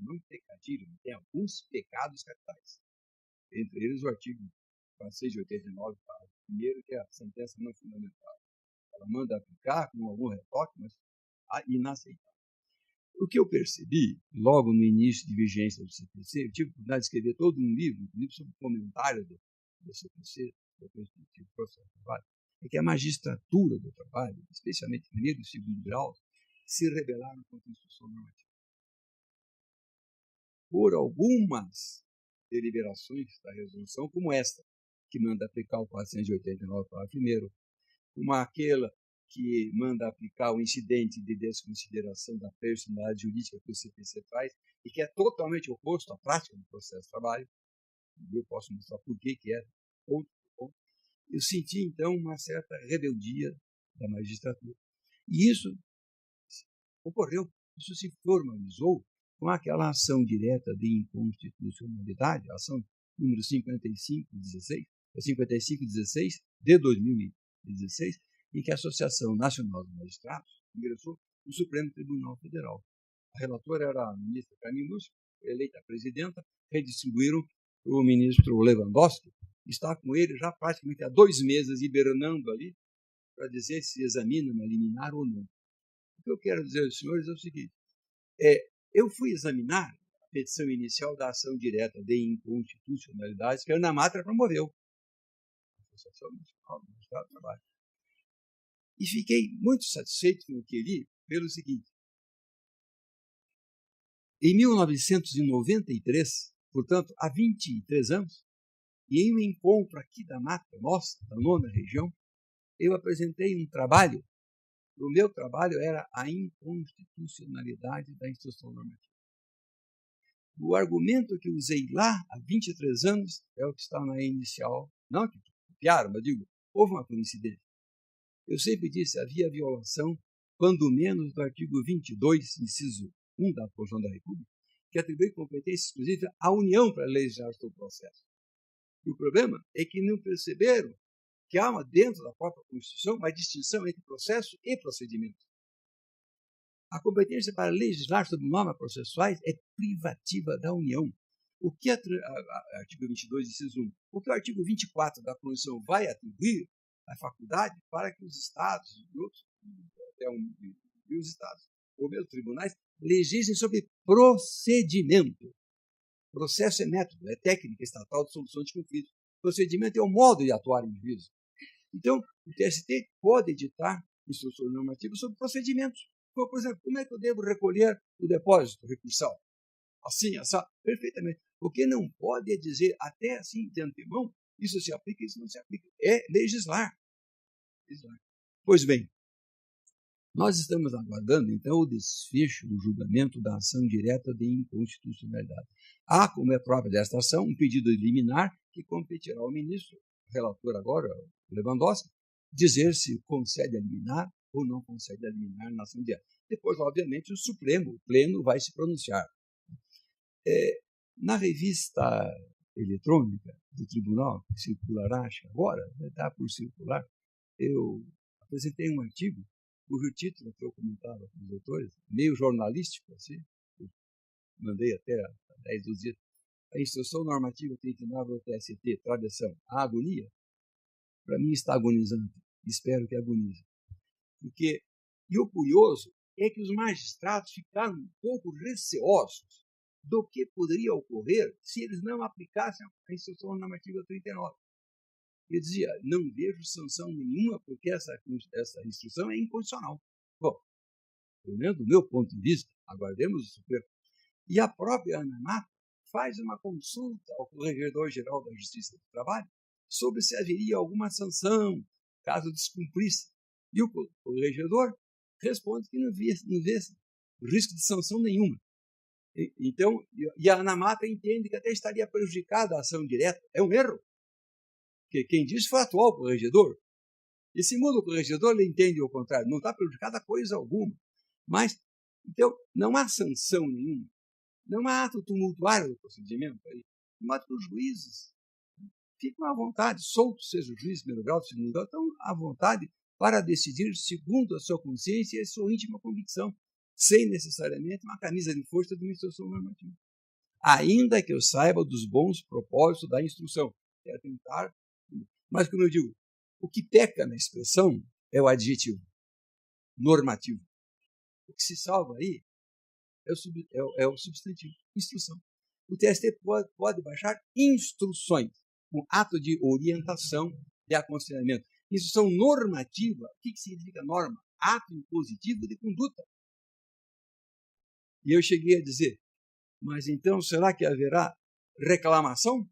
um pecadilho, tem alguns pecados capitais. Entre eles o artigo 489, primeiro, que é a sentença não fundamentada. Ela manda aplicar com algum retoque, mas inaceitável. O que eu percebi, logo no início de vigência do CPC, eu tive a oportunidade de escrever todo um livro sobre comentário do CPC, do processo de trabalho, é que a magistratura do trabalho, especialmente primeiro e segundo grau, se rebelaram contra a instrução normativa. por algumas deliberações da resolução, como esta, que manda aplicar o 489, parágrafo 1º, como aquela que manda aplicar o incidente de desconsideração da personalidade jurídica que o CPC faz e que é totalmente oposto à prática do processo de trabalho. Eu posso mostrar por que é outro ponto. Eu senti, então, uma certa rebeldia da magistratura. E isso ocorreu, isso se formalizou com aquela ação direta de inconstitucionalidade, a ação número 5516 de 2016, em que a Associação Nacional dos Magistrados ingressou no Supremo Tribunal Federal. A relatora era a ministra Carmen Lúcia, eleita presidenta, redistribuíram para o ministro Lewandowski, que está com ele já praticamente há 2 meses, hibernando ali, para dizer se examina uma liminar ou não. O que eu quero dizer aos senhores é o seguinte, eu fui examinar a petição inicial da ação direta de inconstitucionalidade que a Ana Matra promoveu, a Associação Nacional do Magistrado do Trabalho. E fiquei muito satisfeito com o que li, pelo seguinte. Em 1993, portanto, há 23 anos, e em um encontro aqui da Matra, nossa, da 9ª região, eu apresentei um trabalho. O meu trabalho era a inconstitucionalidade da instrução normativa. O argumento que usei lá há 23 anos é o que está na inicial. Não que copiaram, mas digo, houve uma coincidência. Eu sempre disse, havia violação, quando menos, do artigo 22, inciso 1 da Constituição da República, que atribui competência exclusiva à União para legislar sobre o processo. E o problema é que não perceberam que há dentro da própria Constituição uma distinção entre processo e procedimento. A competência para legislar sobre normas processuais é privativa da União. O que artigo 22, inciso 1, o que o artigo 24 da Constituição vai atribuir a faculdade para que os Estados e os Estados, ou mesmo tribunais, legislem sobre procedimento. Processo é método, é técnica estatal de solução de conflitos. Procedimento é o modo de atuar em juízo. Então, o TST pode editar instruções normativas sobre procedimentos. Como, por exemplo, como é que eu devo recolher o depósito recursal? Assim, perfeitamente. O que não pode é dizer, até assim, de antemão, isso se aplica, isso não se aplica. É legislar. Pois bem, nós estamos aguardando, então, o desfecho do julgamento da ação direta de inconstitucionalidade. Há, como é própria desta ação, um pedido de liminar que competirá ao ministro, relator agora, Lewandowski, dizer se concede a liminar ou não concede a liminar na ação direta. Depois, obviamente, o Supremo, o Pleno, vai se pronunciar. Na revista eletrônica do Tribunal, que circulará, acho que agora, está por circular, eu apresentei um artigo cujo título que eu comentava com os doutores, meio jornalístico, assim, eu mandei até há 10, 12 dias, a Instrução Normativa 39 do TST, tradução, a agonia, para mim está agonizando, espero que agonize. E o curioso é que os magistrados ficaram um pouco receosos do que poderia ocorrer se eles não aplicassem a Instrução Normativa 39. Ele dizia, não vejo sanção nenhuma porque essa instrução é inconstitucional. Bom, pelo menos do meu ponto de vista, aguardemos o Supremo. E a própria Ana Matra faz uma consulta ao Corregedor-Geral da Justiça do Trabalho sobre se haveria alguma sanção caso descumprisse. E o corregedor responde que não vê risco de sanção nenhuma. Então, e a Ana Matra entende que até estaria prejudicada a ação direta. É um erro. Porque quem disse foi o atual corregedor. E se muda o corregedor, ele entende o contrário. Não está prejudicada coisa alguma. Mas, então, não há sanção nenhuma. Não há ato tumultuário do procedimento. Não há que os juízes ficam à vontade, soltos, seja o juiz, primeiro grau, segundo grau, estão à vontade para decidir segundo a sua consciência e a sua íntima convicção, sem necessariamente uma camisa de força de uma instrução normativa. Ainda que eu saiba dos bons propósitos da instrução. Quero tentar. Mas, como eu digo, o que peca na expressão é o adjetivo normativo. O que se salva aí é o substantivo, instrução. O TST pode baixar instruções, um ato de orientação, de aconselhamento. Instrução normativa, o que significa norma? Ato impositivo de conduta. E eu cheguei a dizer, Mas então, será que haverá reclamação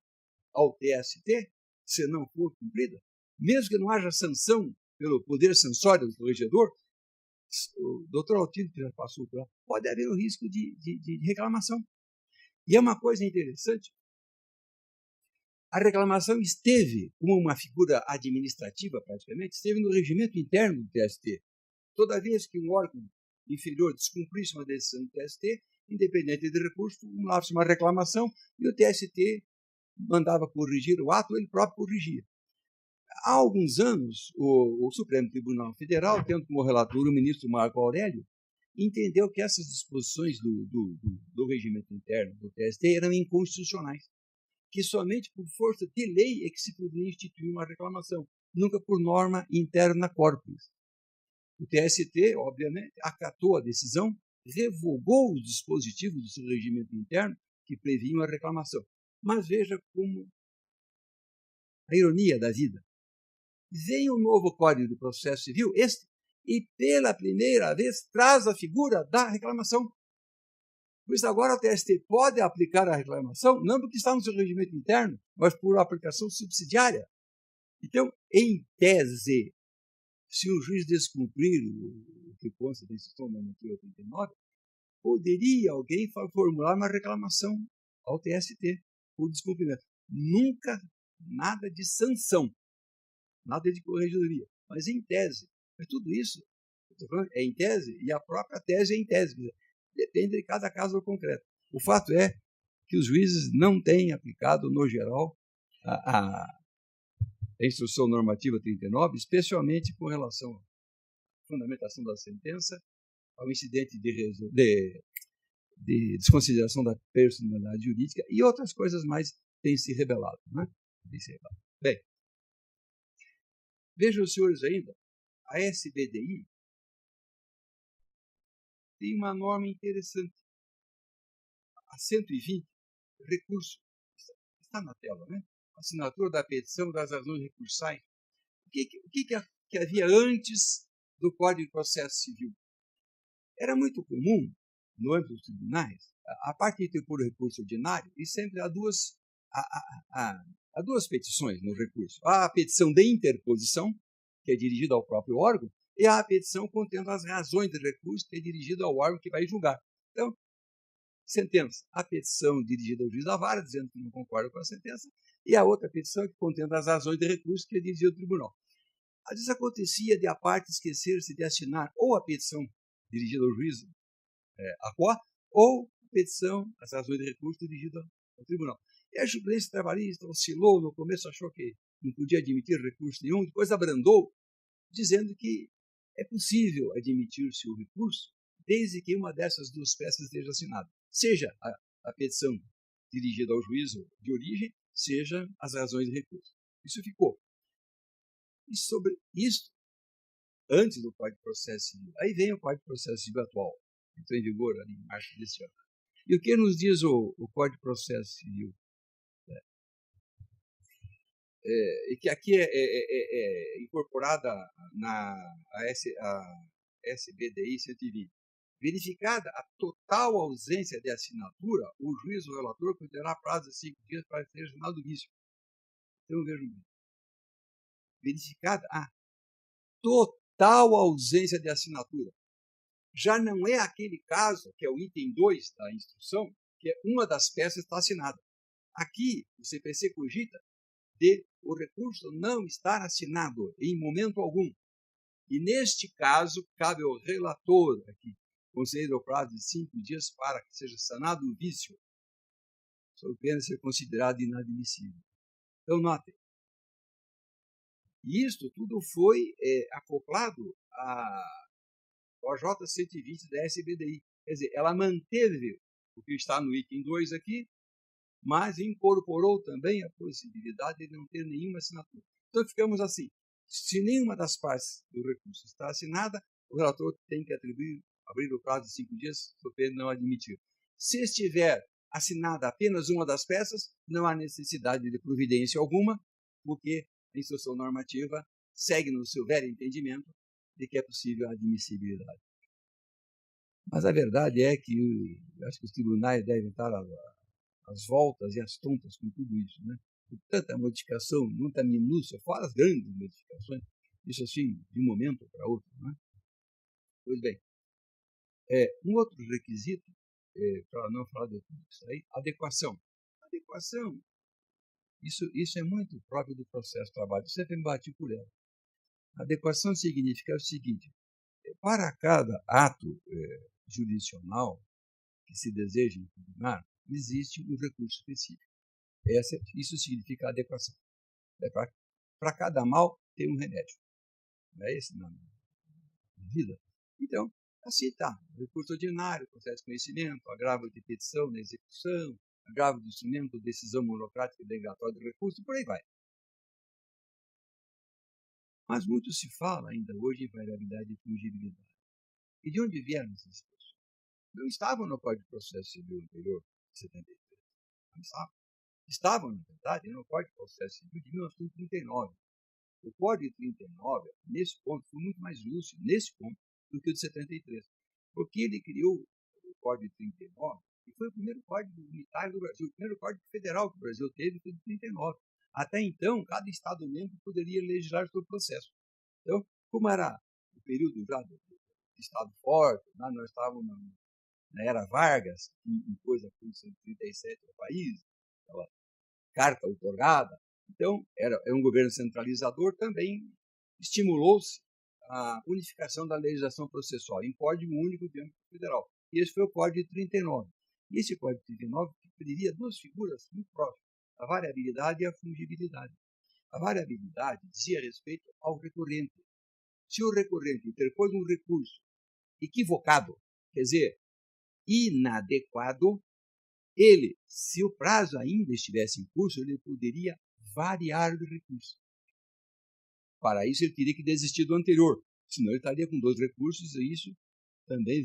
ao TST se não for cumprida? Mesmo que não haja sanção pelo poder censório do corregedor, o doutor Altílio já passou por lá, pode haver um risco de reclamação. E é uma coisa interessante, a reclamação esteve, como uma figura administrativa praticamente, esteve no regimento interno do TST. Toda vez que um órgão inferior descumprisse uma decisão do TST, independente de recurso, formulava-se uma reclamação e o TST mandava corrigir o ato, ele próprio corrigia. Há alguns anos, o Supremo Tribunal Federal, tendo como relator o ministro Marco Aurélio, entendeu que essas disposições do regimento interno do TST eram inconstitucionais, que somente por força de lei é que se podia instituir uma reclamação, nunca por norma interna corporis. O TST, obviamente, acatou a decisão, revogou os dispositivos do seu regimento interno que previam a reclamação. Mas veja como a ironia da vida. Vem um novo Código de Processo Civil, e pela primeira vez traz a figura da reclamação. Por isso agora o TST pode aplicar a reclamação, não porque está no seu regimento interno, mas por aplicação subsidiária. Então, em tese, se o juiz descumprir o que consta da instrução normativa 89, poderia alguém formular uma reclamação ao TST por descumprimento. Nunca nada de sanção, nada de corregedoria, mas em tese. Mas tudo isso é em tese e a própria tese é em tese. Depende de cada caso concreto. O fato é que os juízes não têm aplicado, no geral, a instrução normativa 39, especialmente com relação à fundamentação da sentença, ao incidente de desconsideração da personalidade jurídica e outras coisas mais têm se revelado. Né? Bem, vejam os senhores ainda, a SBDI tem uma norma interessante. A 120, recurso, está na tela, né? Assinatura da petição das razões recursais. O que havia antes do Código de Processo Civil? Era muito comum, no âmbito dos tribunais, a parte de ter por recurso ordinário, e sempre há duas petições no recurso. Há a petição de interposição, que é dirigida ao próprio órgão, e há a petição contendo as razões de recurso, que é dirigida ao órgão que vai julgar. Então, sentença, a petição dirigida ao juiz da vara, dizendo que não concorda com a sentença, e a outra petição que contendo as razões de recurso, que é dirigida ao tribunal. Às vezes acontecia de a parte esquecer-se de assinar ou a petição dirigida ao juiz, a qual, ou a petição, as razões de recurso dirigida ao tribunal. E a jurisprudência trabalhista oscilou, no começo achou que não podia admitir recurso nenhum, depois abrandou, dizendo que é possível admitir-se o recurso desde que uma dessas duas peças esteja assinada. Seja a petição dirigida ao juízo de origem, seja as razões de recurso. Isso ficou. E sobre isso, antes do Código de Processo Civil, aí vem o Código de Processo Civil atual, que entrou em vigor ali em março deste ano. E o que nos diz o Código de Processo Civil? E que aqui é incorporada a SBDI 120. Verificada a total ausência de assinatura, o juiz ou relator considerará prazo de 5 dias para ser assinado o vício. Então, vejam bem. Verificada a total ausência de assinatura. Já não é aquele caso, que é o item 2 da instrução, que uma das peças está assinada. Aqui, o CPC cogita de o recurso não estar assinado em momento algum. E, neste caso, cabe ao relator aqui conceder o prazo de 5 dias para que seja sanado o vício, sob pena de ser considerado inadmissível. Então, notem. E isto tudo foi acoplado ao J 120 da SBDI. Quer dizer, ela manteve o que está no item 2 aqui, mas incorporou também a possibilidade de não ter nenhuma assinatura. Então, ficamos assim. Se nenhuma das partes do recurso está assinada, o relator tem que abrir o prazo de 5 dias, sob pena de não admitir. Se estiver assinada apenas uma das peças, não há necessidade de providência alguma, porque a instrução normativa segue no seu velho entendimento de que é possível a admissibilidade. Mas a verdade é que acho que os tribunais devem estar às voltas e às tontas com tudo isso, né? Com tanta modificação, muita minúcia, fora as grandes modificações, isso assim, de um momento para outro, né? Pois bem, um outro requisito, para não falar de tudo isso aí, adequação. Adequação, isso é muito próprio do processo de trabalho, eu sempre me bati por ela. Adequação significa o seguinte: para cada ato jurisdicional que se deseja impugnar, existe um recurso específico. Isso significa adequação. Para cada mal tem um remédio. Não é esse na vida? Então, assim está. Recurso ordinário, processo de conhecimento, agravo de petição na execução, agravo de instrumento, decisão monocrática e denegatória do recurso, e por aí vai. Mas muito se fala ainda hoje em variabilidade e fungibilidade. E de onde vieram essas expressões? Não estavam no Código de Processo Civil anterior, de 73. Não estavam. Estavam, na verdade, no Código de Processo Civil de 1939. O Código de 39, nesse ponto, foi muito mais lúcido, nesse ponto, do que o de 73. Porque ele criou o Código de 39, e foi o primeiro Código Unitário do Brasil, o primeiro Código Federal que o Brasil teve foi de 39. Até então, cada Estado-membro poderia legislar sobre o processo. Então, como era o período já do Estado forte, né, nós estávamos na era Vargas, que impôs a Constituição de 37 ao país, aquela carta outorgada. Então, era um governo centralizador, também estimulou-se a unificação da legislação processual em código único de âmbito federal. E esse foi o Código de 39. E esse Código de 39 previa duas figuras muito próximas, a variabilidade e a fungibilidade. A variabilidade dizia respeito ao recorrente. Se o recorrente interpôs um recurso equivocado, quer dizer, inadequado, ele, se o prazo ainda estivesse em curso, ele poderia variar o recurso. Para isso, ele teria que desistir do anterior, senão ele estaria com dois recursos, e isso também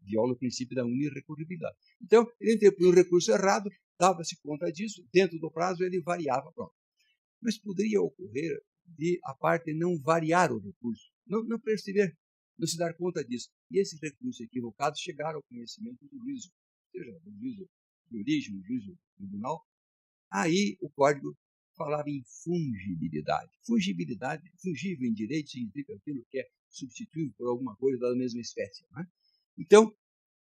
viola o princípio da unirrecorribilidade. Então, ele interpôs um recurso errado, dava-se conta disso, dentro do prazo ele variava, pronto. Mas poderia ocorrer de a parte não variar o recurso, não perceber, não se dar conta disso. E esses recursos equivocados chegaram ao conhecimento do juízo, seja do juízo de origem, do juízo tribunal. Aí o código falava em fungibilidade. Fungibilidade, fungível em direito, significa aquilo que é substituível por alguma coisa da mesma espécie. Né? Então,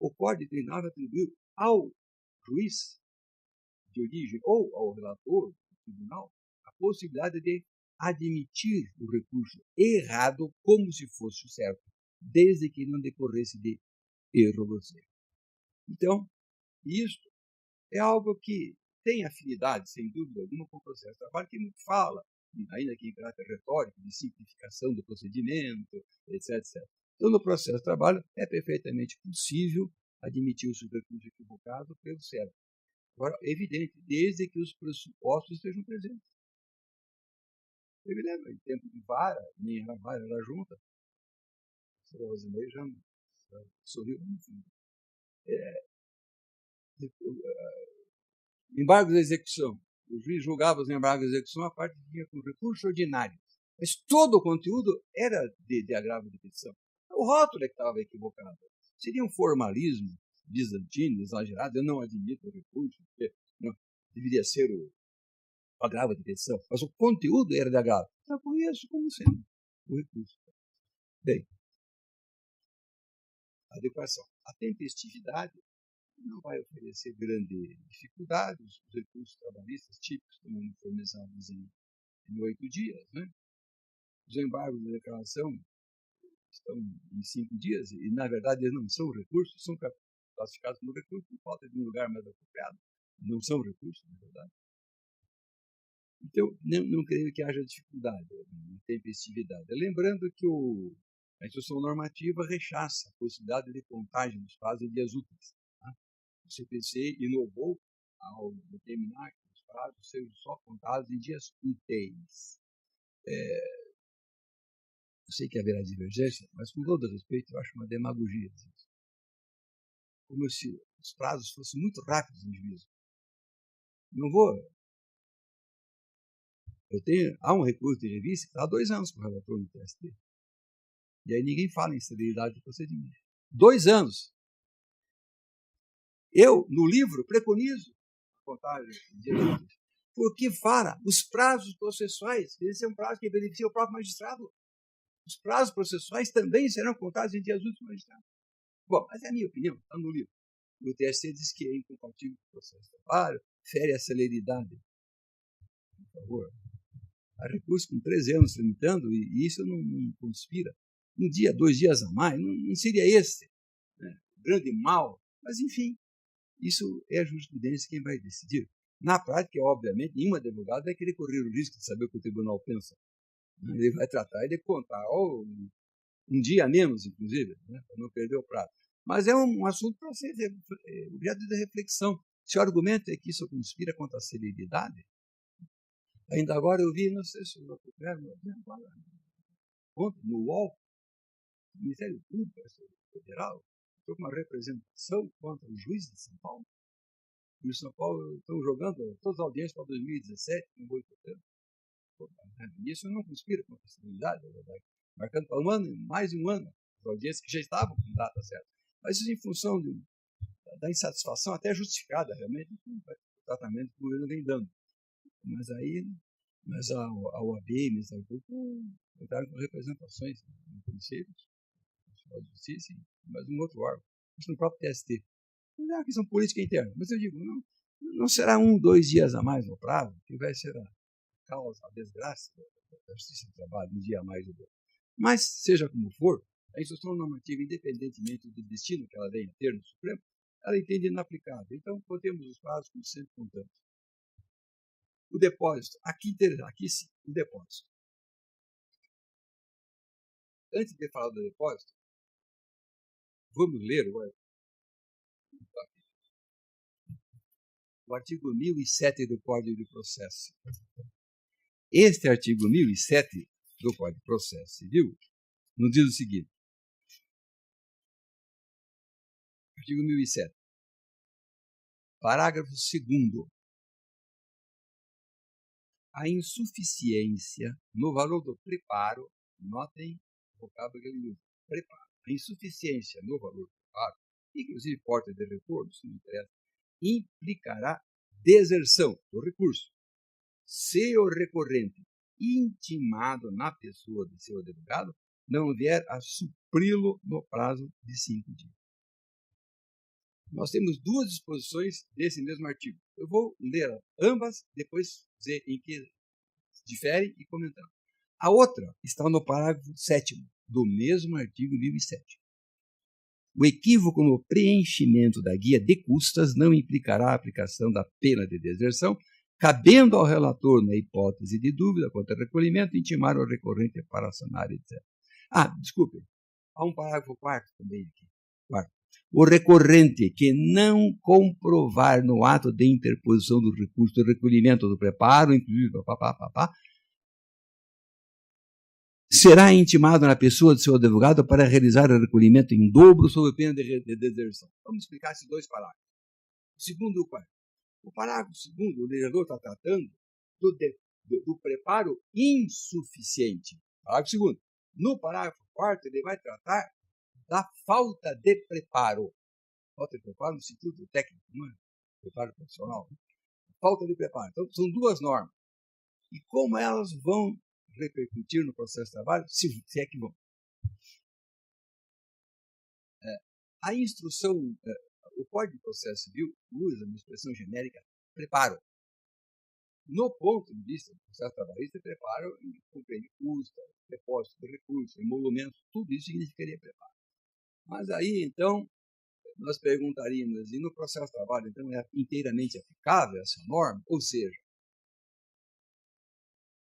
o Código de 39 atribuiu ao juiz de origem ou ao relator do tribunal a possibilidade de admitir o recurso errado como se fosse o certo, desde que não decorresse de erro grosseiro. Então, isto é algo que tem afinidade, sem dúvida alguma, com o processo de trabalho, que muito fala, ainda que em caráter retórico, de simplificação do procedimento, etc, etc. Então, no processo de trabalho, é perfeitamente possível admitir o recurso equivocado pelo certo. Agora, é evidente, desde que os pressupostos estejam presentes. Eu me lembro, em tempo de vara, nem era vara, era junta. A Rosemary já sorriu no fundo. Embargos de execução. O juiz julgava os embargos de execução a parte que vinha com recurso ordinário. Mas todo o conteúdo era de agravo de petição. O rótulo é que estava equivocado. Seria um formalismo bizantino, exagerado. Eu não admito o recurso, porque não, deveria ser o agravo de petição. Mas o conteúdo era de agravo. Eu conheço como sendo o recurso. Bem, adequação. A tempestividade não vai oferecer grande dificuldade. Os recursos trabalhistas típicos estão uniformizados em 8 dias. Né? Os embargos de declaração estão em 5 dias e, na verdade, eles não são recursos, são classificados como recursos por falta de um lugar mais apropriado. Não são recursos, na verdade. Então, não creio que haja dificuldade na tempestividade. Lembrando que a instrução normativa rechaça a possibilidade de contagem dos prazos em dias úteis. Tá? O CPC inovou ao determinar que os prazos sejam só contados em dias úteis. Eu sei que haverá divergência, mas com todo respeito, eu acho uma demagogia. Como se os prazos fossem muito rápidos em juízo. Não vou. Há um recurso de revista que está há 2 anos com o relator no TST. E aí ninguém fala em celeridade do procedimento. 2 anos. Eu, no livro, preconizo a contagem de dias úteis, porque fala os prazos processuais, esse é um prazo que beneficia o próprio magistrado. Os prazos processuais também serão contados em dias úteis do magistrado. Bom, mas é a minha opinião, está no livro. O TSE diz que é incompatível com o processo de trabalho, fere a celeridade. Por favor. Há recurso com 13 anos tramitando e isso não conspira. Um dia, 2 dias a mais, não seria esse, né? Grande mal. Mas, enfim, isso é a jurisprudência quem vai decidir. Na prática, obviamente, nenhum advogado vai querer correr o risco de saber o que o tribunal pensa. Ele vai tratar de contar um dia a menos, inclusive, né, para não perder o prazo. Mas é um assunto para ser objeto de reflexão. Se o argumento é que isso conspira contra a celeridade, ainda agora eu vi, não sei se eu ontem, no UOL, o Ministério Público Federal estou com uma representação contra o juiz de São Paulo. E o São Paulo estão jogando todas as audiências para 2017, com boicotando. Isso não conspira contra a celeridade, é verdade. Marcando para um ano, mais de um ano, as audiências que já estavam com data certa. Mas isso em função da insatisfação, até justificada, realmente, com o tratamento que o governo vem dando. Mas a OAB e o Ministério Público entraram com representações no Conselho, no de Justiça, mas um outro órgão, isso no próprio TST. Não é uma questão política interna, mas eu digo, não será 1, 2 dias a mais no prazo, que vai ser a causa, a desgraça da Justiça do Trabalho, um dia a mais ou dois. Mas, seja como for, a instrução normativa, independentemente do destino que ela venha a ter no Supremo, ela entende inaplicável. Então, contemos os prazos como sempre contamos. O depósito, aqui sim, o depósito. Antes de falar do depósito, vamos ler o artigo 1007 do Código de Processo. Este artigo 1007 do Código de Processo Civil nos diz o seguinte. Artigo 1007. Parágrafo 2º. A insuficiência no valor do preparo, notem o vocábulo que ele usa, preparo. A insuficiência no valor do preparo, inclusive porta de retorno, se não interessa, implicará deserção do recurso, se o recorrente, intimado na pessoa de seu advogado, não vier a supri-lo no prazo de 5 dias. Nós temos 2 disposições desse mesmo artigo. Eu vou ler ambas, depois dizer em que difere e comentar. A outra está no parágrafo 7º do mesmo artigo 1007. O equívoco no preenchimento da guia de custas não implicará a aplicação da pena de deserção, cabendo ao relator, na hipótese de dúvida quanto ao recolhimento, intimar o recorrente para sanar, etc. Desculpe, há um parágrafo 4º também aqui. 4º. O recorrente que não comprovar no ato de interposição do recurso de recolhimento do preparo, inclusive, será intimado na pessoa de seu advogado para realizar o recolhimento em dobro sob pena de deserção. Vamos explicar esses 2 parágrafos. O segundo e o quarto. O parágrafo 2º, o legislador está tratando do preparo insuficiente. Parágrafo 2º. No parágrafo 4º, ele vai tratar da falta de preparo. Falta de preparo no sentido técnico, não é? Preparo profissional. Falta de preparo. Então, são 2 normas. E como elas vão repercutir no processo de trabalho, se é que vão. A instrução, o Código de Processo Civil usa uma expressão genérica, preparo. No ponto de vista do processo trabalhista, preparo compreende custa, depósito de recursos, emolumentos, tudo isso significaria preparo. Mas aí, então, nós perguntaríamos, e no processo de trabalho, então, é inteiramente aplicável essa norma? Ou seja,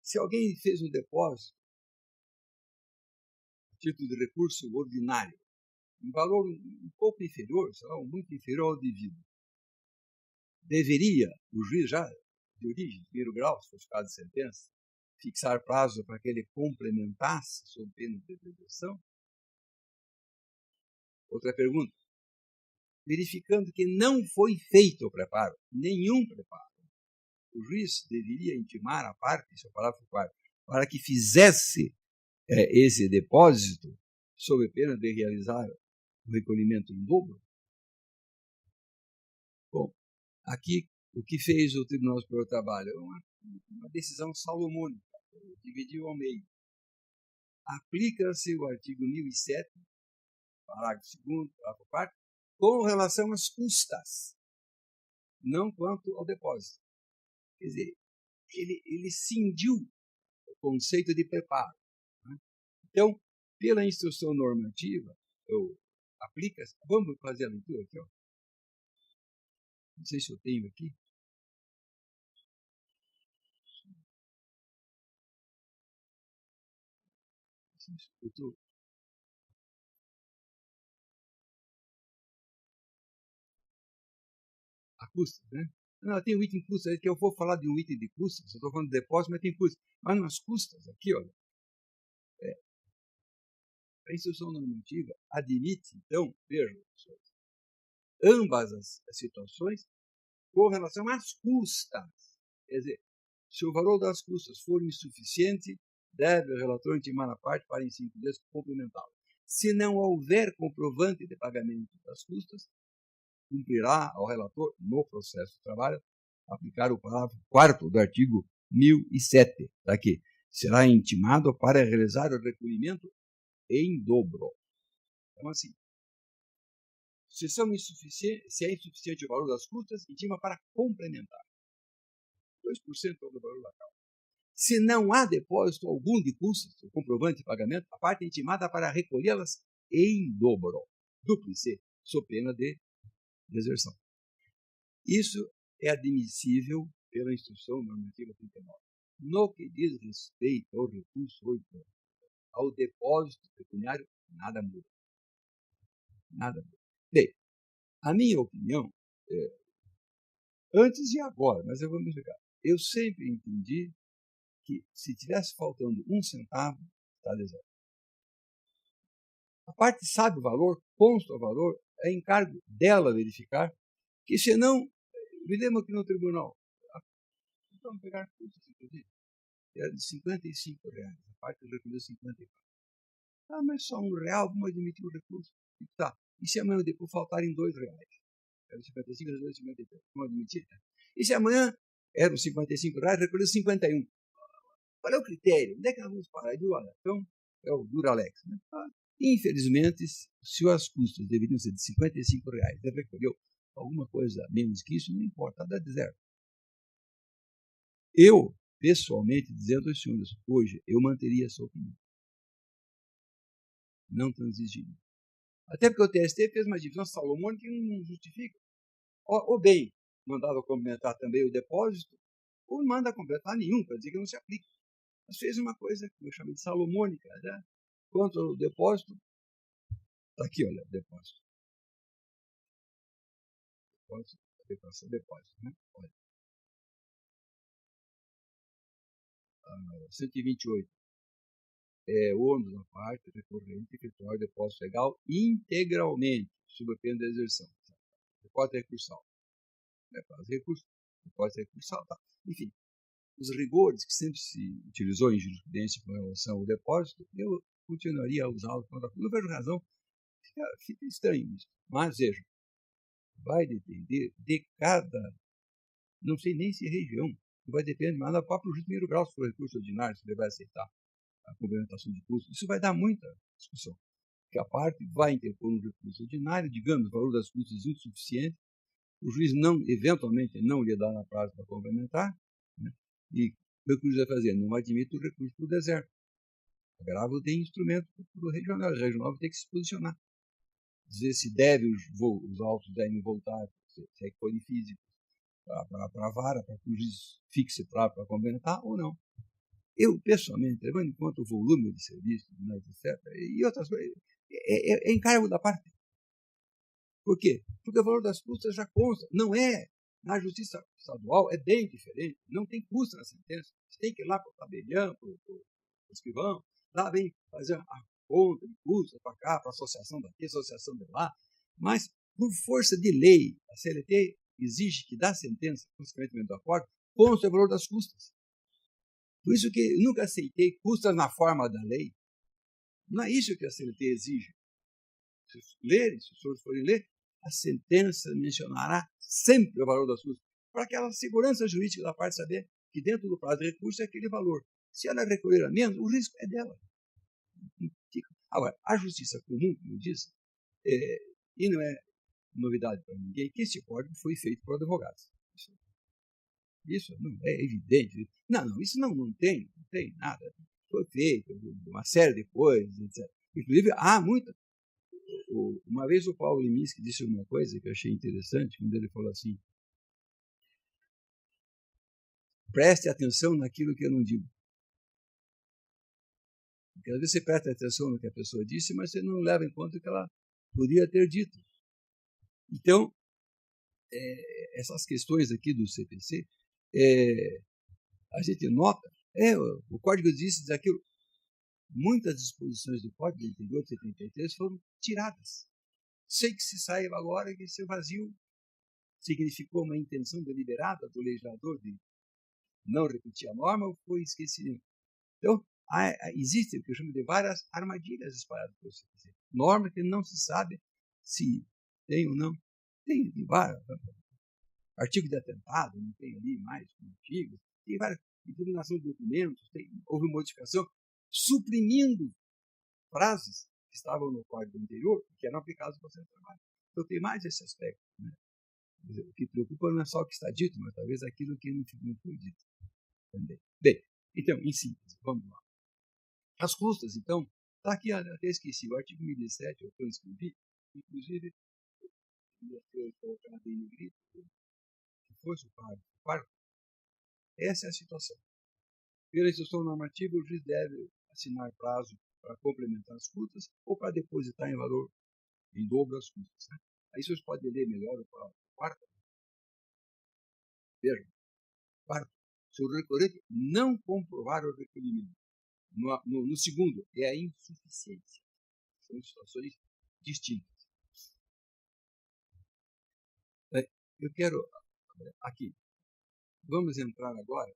se alguém fez um depósito, título de recurso ordinário, um valor um pouco inferior, sei lá, muito inferior ao devido, deveria o juiz já de origem, primeiro grau, se fosse caso de sentença, fixar prazo para que ele complementasse sob pena de deserção? Outra pergunta. Verificando que não foi feito o preparo, nenhum preparo, o juiz deveria intimar a parte, esse é o parágrafo 4º, para que fizesse esse depósito sob pena de realizar o recolhimento em dobro? Bom, aqui o que fez o Tribunal Superior do Trabalho? Uma decisão salomônica, dividiu ao meio. Aplica-se o artigo 1007, parágrafo 2º, parágrafo 4º, com relação às custas, não quanto ao depósito. Quer dizer, ele cindiu o conceito de preparo. Né? Então, pela instrução normativa, aplica-se. Vamos fazer a leitura aqui. Ó. Não sei se eu tenho aqui. A custas, né? Não, tem um item de custas, que eu vou falar de um item de custas, eu estou falando de depósito, mas tem custas. Mas nas custas, aqui, olha, a instrução normativa admite, então, vejam, ambas as situações com relação às custas. Quer dizer, se o valor das custas for insuficiente, deve o relator intimar a parte para em 5 dias complementá-lo. Se não houver comprovante de pagamento das custas, cumprirá ao relator, no processo de trabalho, aplicar o parágrafo 4º do artigo 1007, daqui. Será intimado para realizar o recolhimento em dobro. Então, assim, se é insuficiente o valor das custas, intima para complementar. 2% do valor da causa. Se não há depósito algum de custas, o comprovante de pagamento, a parte é intimada para recolhê-las em dobro, dúplice, sob pena de deserção. Isso é admissível pela instrução normativa 39. No que diz respeito ao recurso 8, ao depósito pecuniário, nada muda. Nada muda. Bem, a minha opinião, antes e agora, mas eu vou me explicar. Eu sempre entendi que se tivesse faltando 1 centavo, está deserto. A parte sabe o valor, consta o valor, é encargo dela verificar, que senão, me lembro aqui no tribunal, vamos pegar custos, inclusive, era de R$55, a parte recolheu 54. Ah, mas só R$1, vamos admitir o recurso. Tá. E se amanhã depois faltarem R$2? Era 55, era 53. Vamos admitir? E se amanhã eram R$55, recolheu 51. Qual é o critério? Onde é que nós vamos parar? Então, é o Duralex. Né? Infelizmente, se as custas deveriam ser de R$55, ele recolheu alguma coisa menos que isso, não importa, dá deserto. Eu, pessoalmente, dizendo aos senhores, hoje, eu manteria essa opinião. Não transigiria. Até porque o TST fez uma divisão salomônica que não justifica. Ou bem, mandava complementar também o depósito, ou não manda completar nenhum, para dizer que não se aplica. Mas fez uma coisa que eu chamei de salomônica. Né? Quanto ao depósito, está aqui, olha, depósito. Depósito, né? Olha. 128. É o ônus da parte recorrente efetuar o depósito legal integralmente, sob a pena de deserção. Depósito recursal. Depósito recursal. Tá. Enfim, os rigores que sempre se utilizou em jurisprudência com relação ao depósito, eu continuaria a usá-los. Não vejo razão, fica estranho isso. Mas veja, vai depender de cada, não sei nem se região, vai depender mais do próprio juiz de primeiro grau, se for recurso ordinário, se ele vai aceitar a complementação de custos. Isso vai dar muita discussão. Porque a parte vai interpor um recurso ordinário, digamos, o valor das custas insuficiente, o juiz eventualmente não lhe dá na prazo para complementar, né? E o que o juiz vai fazer? Não admite o recurso para o deserto. Agravo tem instrumento para o regional. O regional vai ter que se posicionar. Dizer se deve os autos devem voltar, se é que forem físicos, para a vara, para que o juiz fixe para complementar ou não. Eu, pessoalmente, levando em conta o volume de serviço, etc., e outras coisas, é encargo da parte. Por quê? Porque o valor das custas já consta. Não é. Na justiça estadual é bem diferente. Não tem custo na sentença. Você tem que ir lá para o tabelião, para o escrivão, lá vem fazer a conta de custos para cá, para a associação daqui, associação de lá. Mas, por força de lei, a CLT exige que da sentença, consequentemente do acordo, conste o valor das custas. Por isso que eu nunca aceitei custas na forma da lei. Não é isso que a CLT exige. Se os senhores forem ler, a sentença mencionará sempre o valor das custas, para aquela segurança jurídica da parte saber que dentro do prazo de recurso é aquele valor. Se ela recolher a menos, o risco é dela. Agora, a justiça comum, como disse, e não é novidade para ninguém, que esse código foi feito por advogados. Isso não é evidente. Não, isso não tem nada. Foi feito uma série de coisas, etc. Inclusive, há muita. Uma vez o Paulo Leminski disse uma coisa que eu achei interessante, quando ele falou assim: preste atenção naquilo que eu não digo. Porque às vezes você presta atenção no que a pessoa disse, mas você não leva em conta o que ela podia ter dito. Então, essas questões aqui do CPC, a gente nota, o Código diz aquilo. Muitas disposições do Código anterior, de 73, foram tiradas. Sei que se saiba agora que esse vazio significou uma intenção deliberada do legislador de não repetir a norma ou foi esquecimento. Então, existe o que eu chamo de várias armadilhas espalhadas pelo CPC. Norma que não se sabe se tem ou não. Tem vários. Artigo de atentado, não tem ali mais um artigo. Tem várias. Impugnação de documentos, houve modificação, suprimindo frases que estavam no código anterior que eram aplicadas no processo de trabalho. Então, tem mais esse aspecto. Né? O que preocupa não é só o que está dito, mas talvez aquilo que não foi dito também. Bem, então, em síntese, vamos lá. As custas, então, está aqui, até esqueci, o artigo 1007, eu transcrevi, inclusive, ia ser colocado em negrito, se fosse o parágrafo. Essa é a situação. Pela instrução normativa, o juiz deve assinar prazo para complementar as custas ou para depositar em valor em dobro as custas. Né? Aí vocês podem ler melhor o quarto. Vejam, quarto. Se o recorrente não comprovar o recolhimento. No segundo, é a insuficiência. São situações distintas. Eu quero, aqui, vamos entrar agora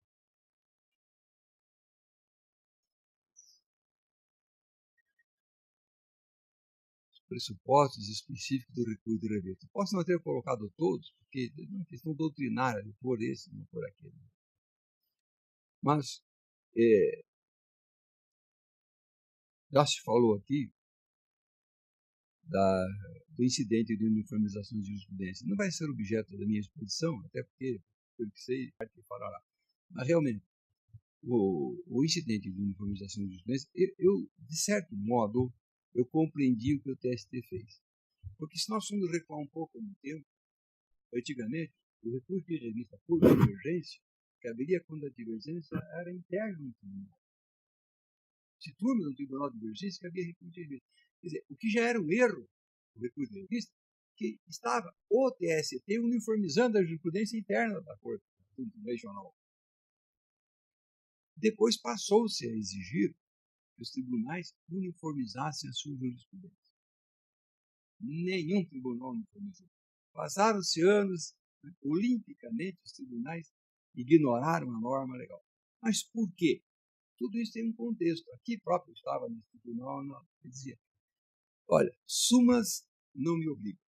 nos pressupostos específicos do recurso de revista. Posso não ter colocado todos, porque é uma questão doutrinária de por esse, não por aquele. Mas, já se falou aqui do incidente de uniformização de jurisprudência. Não vai ser objeto da minha exposição, até porque, pelo que sei, vai ter falar. Mas, realmente, o incidente de uniformização de jurisprudência, eu, de certo modo, eu compreendi o que o TST fez. Porque se nós formos recuar um pouco no tempo, antigamente, o recurso de revista por divergência caberia quando a divergência era interna no tribunal. Se turma no tribunal de divergência, cabia recurso de revista. Quer dizer, o que já era um erro, o recurso de revista, que estava o TST uniformizando a jurisprudência interna da Corte Regional. Depois passou-se a exigir que os tribunais uniformizassem a sua jurisprudência. Nenhum tribunal uniformizou. Passaram-se anos, né, olimpicamente, os tribunais ignoraram a norma legal. Mas por quê? Tudo isso tem um contexto. Aqui próprio estava no tribunal, ele dizia, olha, sumas não me obrigam.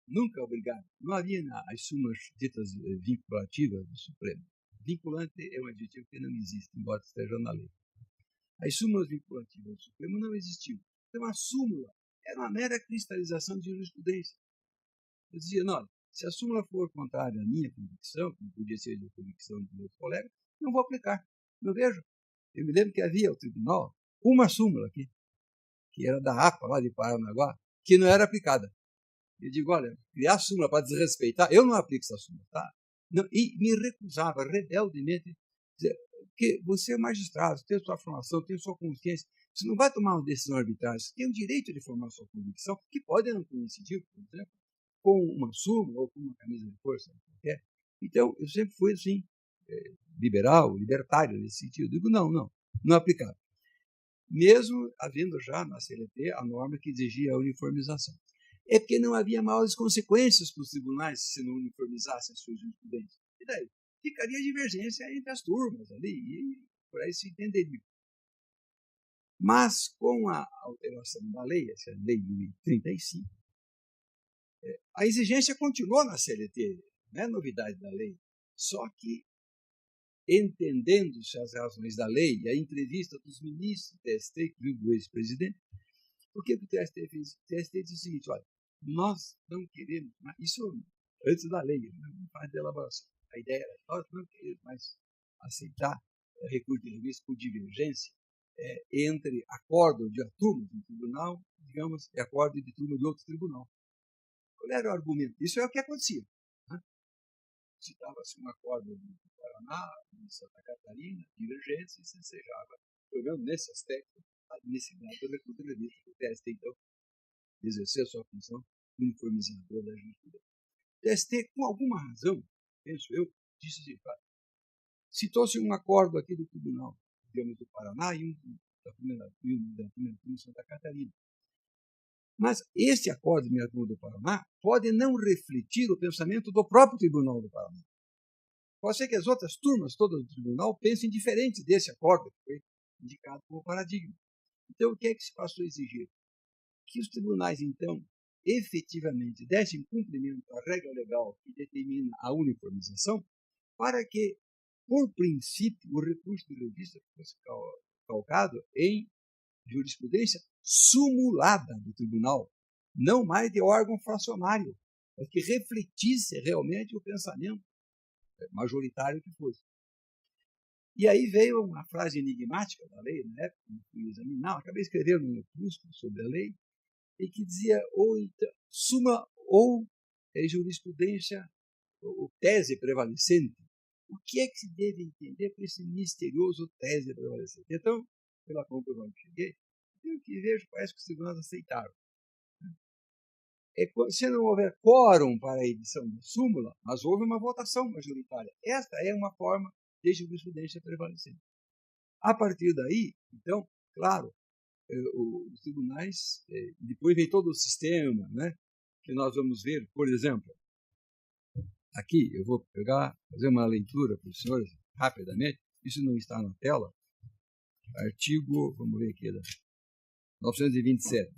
Nunca obrigado. Não havia as sumas ditas vinculativas do Supremo. Vinculante é um adjetivo que não existe, embora esteja na lei. As súmulas vinculativas do Supremo não existiam. Então, a súmula era uma mera cristalização de jurisprudência. Eu dizia, não, se a súmula for contrária à minha convicção, como podia ser a convicção de meus colegas, não vou aplicar. Não vejo. Eu me lembro que havia ao tribunal uma súmula aqui, que era da APA, lá de Paranaguá, que não era aplicada. Eu digo, olha, criar súmula para desrespeitar, eu não aplico essa súmula, tá? Não, e me recusava rebeldemente dizer que você é magistrado, tem sua formação, tem sua consciência, você não vai tomar uma decisão arbitrária, você tem o direito de formar sua convicção, que pode não coincidir, por exemplo, com uma súmula ou com uma camisa de força qualquer. Então, eu sempre fui assim, liberal, libertário nesse sentido. Eu digo, não aplicava. Mesmo havendo já na CLT a norma que exigia a uniformização. É porque não havia maiores consequências para os tribunais se não uniformizassem as suas jurisprudências. E daí? Ficaria divergência entre as turmas ali, e por aí se entenderia. Mas com a alteração da lei, essa lei de 35, A exigência continuou na CLT, não é novidade da lei, só que, entendendo-se as razões da lei, a entrevista dos ministros do TST, incluindo do ex-presidente, o que o TST fez? O TST disse o seguinte: olha, nós não queremos, isso antes da lei, não faz de elaboração. A ideia era: nós não queremos mais aceitar recurso de revista por divergência entre acordo de turma de um tribunal, digamos, e acordo de turma de outro tribunal. Qual era o argumento? Isso é o que acontecia. Né? Citava-se um acordo do Paraná, de Santa Catarina, divergência, e se ensejava, pelo menos nesse aspecto, a admissibilidade do recurso de revista, que o TST, então, exercer a sua função uniformizadora da jurisprudência. O TST, com alguma razão, penso eu, disse assim: citou-se um acordo aqui do tribunal, digamos, do Paraná e da primeira turma de Santa Catarina. Mas esse acordo da primeira turma do Paraná pode não refletir o pensamento do próprio Tribunal do Paraná. Pode ser que as outras turmas todas do tribunal pensem diferente desse acordo que foi indicado como paradigma. Então, o que é que se passou a exigir? Que os tribunais, então, efetivamente dessem cumprimento à regra legal que determina a uniformização, para que, por princípio, o recurso de revista fosse calcado em jurisprudência sumulada do tribunal, não mais de órgão fracionário, mas que refletisse realmente o pensamento majoritário que fosse. E aí veio uma frase enigmática da lei, na época, que fui examinar, acabei escrevendo um opúsculo sobre a lei, e que dizia suma ou jurisprudência ou tese prevalecente. O que é que se deve entender por esse misterioso tese prevalecente? Então, pela conclusão que cheguei, o que vejo parece que os tribunais aceitaram. Se não houver quórum para a edição da súmula, mas houve uma votação majoritária. Esta é uma forma de jurisprudência prevalecente. A partir daí, então, claro, os tribunais, depois vem todo o sistema, né, que nós vamos ver, por exemplo, aqui eu vou fazer uma leitura para os senhores rapidamente, isso não está na tela, artigo, vamos ver aqui, 927.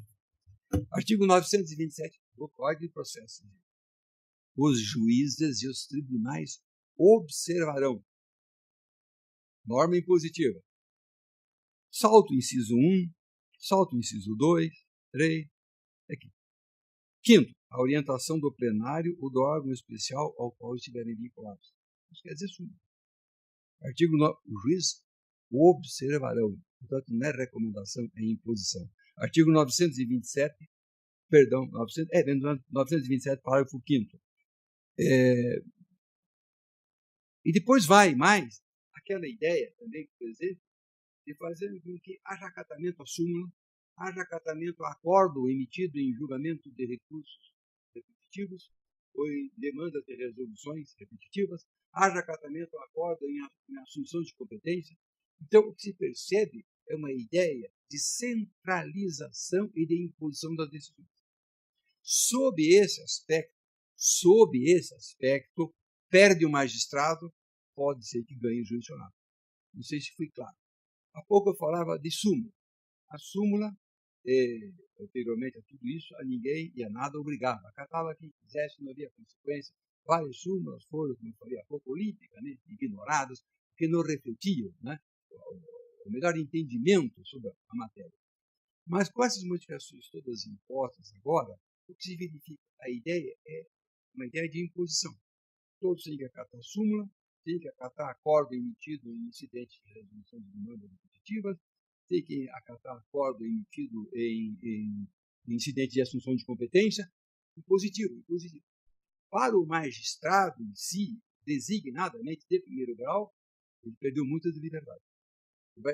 Artigo 927 do Código de Processo Civil. Os juízes e os tribunais observarão. Norma impositiva. Salto o inciso 1, salto o inciso 2, 3, aqui. Quinto, a orientação do plenário ou do órgão especial ao qual estiverem vinculados. Isso quer dizer súmula. Artigo 9, o juiz observarão. Portanto, não é recomendação, é imposição. Artigo 927, perdão, 927, parágrafo 5º. E depois vai mais aquela ideia também que presente de fazer com que haja acatamento à súmula, haja acatamento a acordo emitido em julgamento de recursos repetitivos ou em demandas de resoluções repetitivas, haja acatamento a acordo em assunção de competência. Então, o que se percebe é uma ideia de centralização e de imposição das decisões. Sob esse aspecto, perde o magistrado, pode ser que ganhe o jurisdicionado. Não sei se fui claro. Há pouco eu falava de súmula. A súmula, anteriormente a tudo isso, a ninguém e a nada obrigava. Acatava quem quisesse, não havia consequência. Várias súmulas foram, como eu falei há pouco, olímpicamente ignoradas, porque não refletiam, né, o melhor entendimento sobre a matéria. Mas com essas modificações todas impostas agora, o que se verifica? A ideia é uma ideia de imposição. Todos têm que acatar a súmula, têm que acatar acordo emitido em incidente de resolução de demandas repetitivas, tem que acatar acordo emitido em incidente de assunção de competência, impositivo. Para o magistrado em si, designadamente de primeiro grau, ele perdeu muitas liberdades.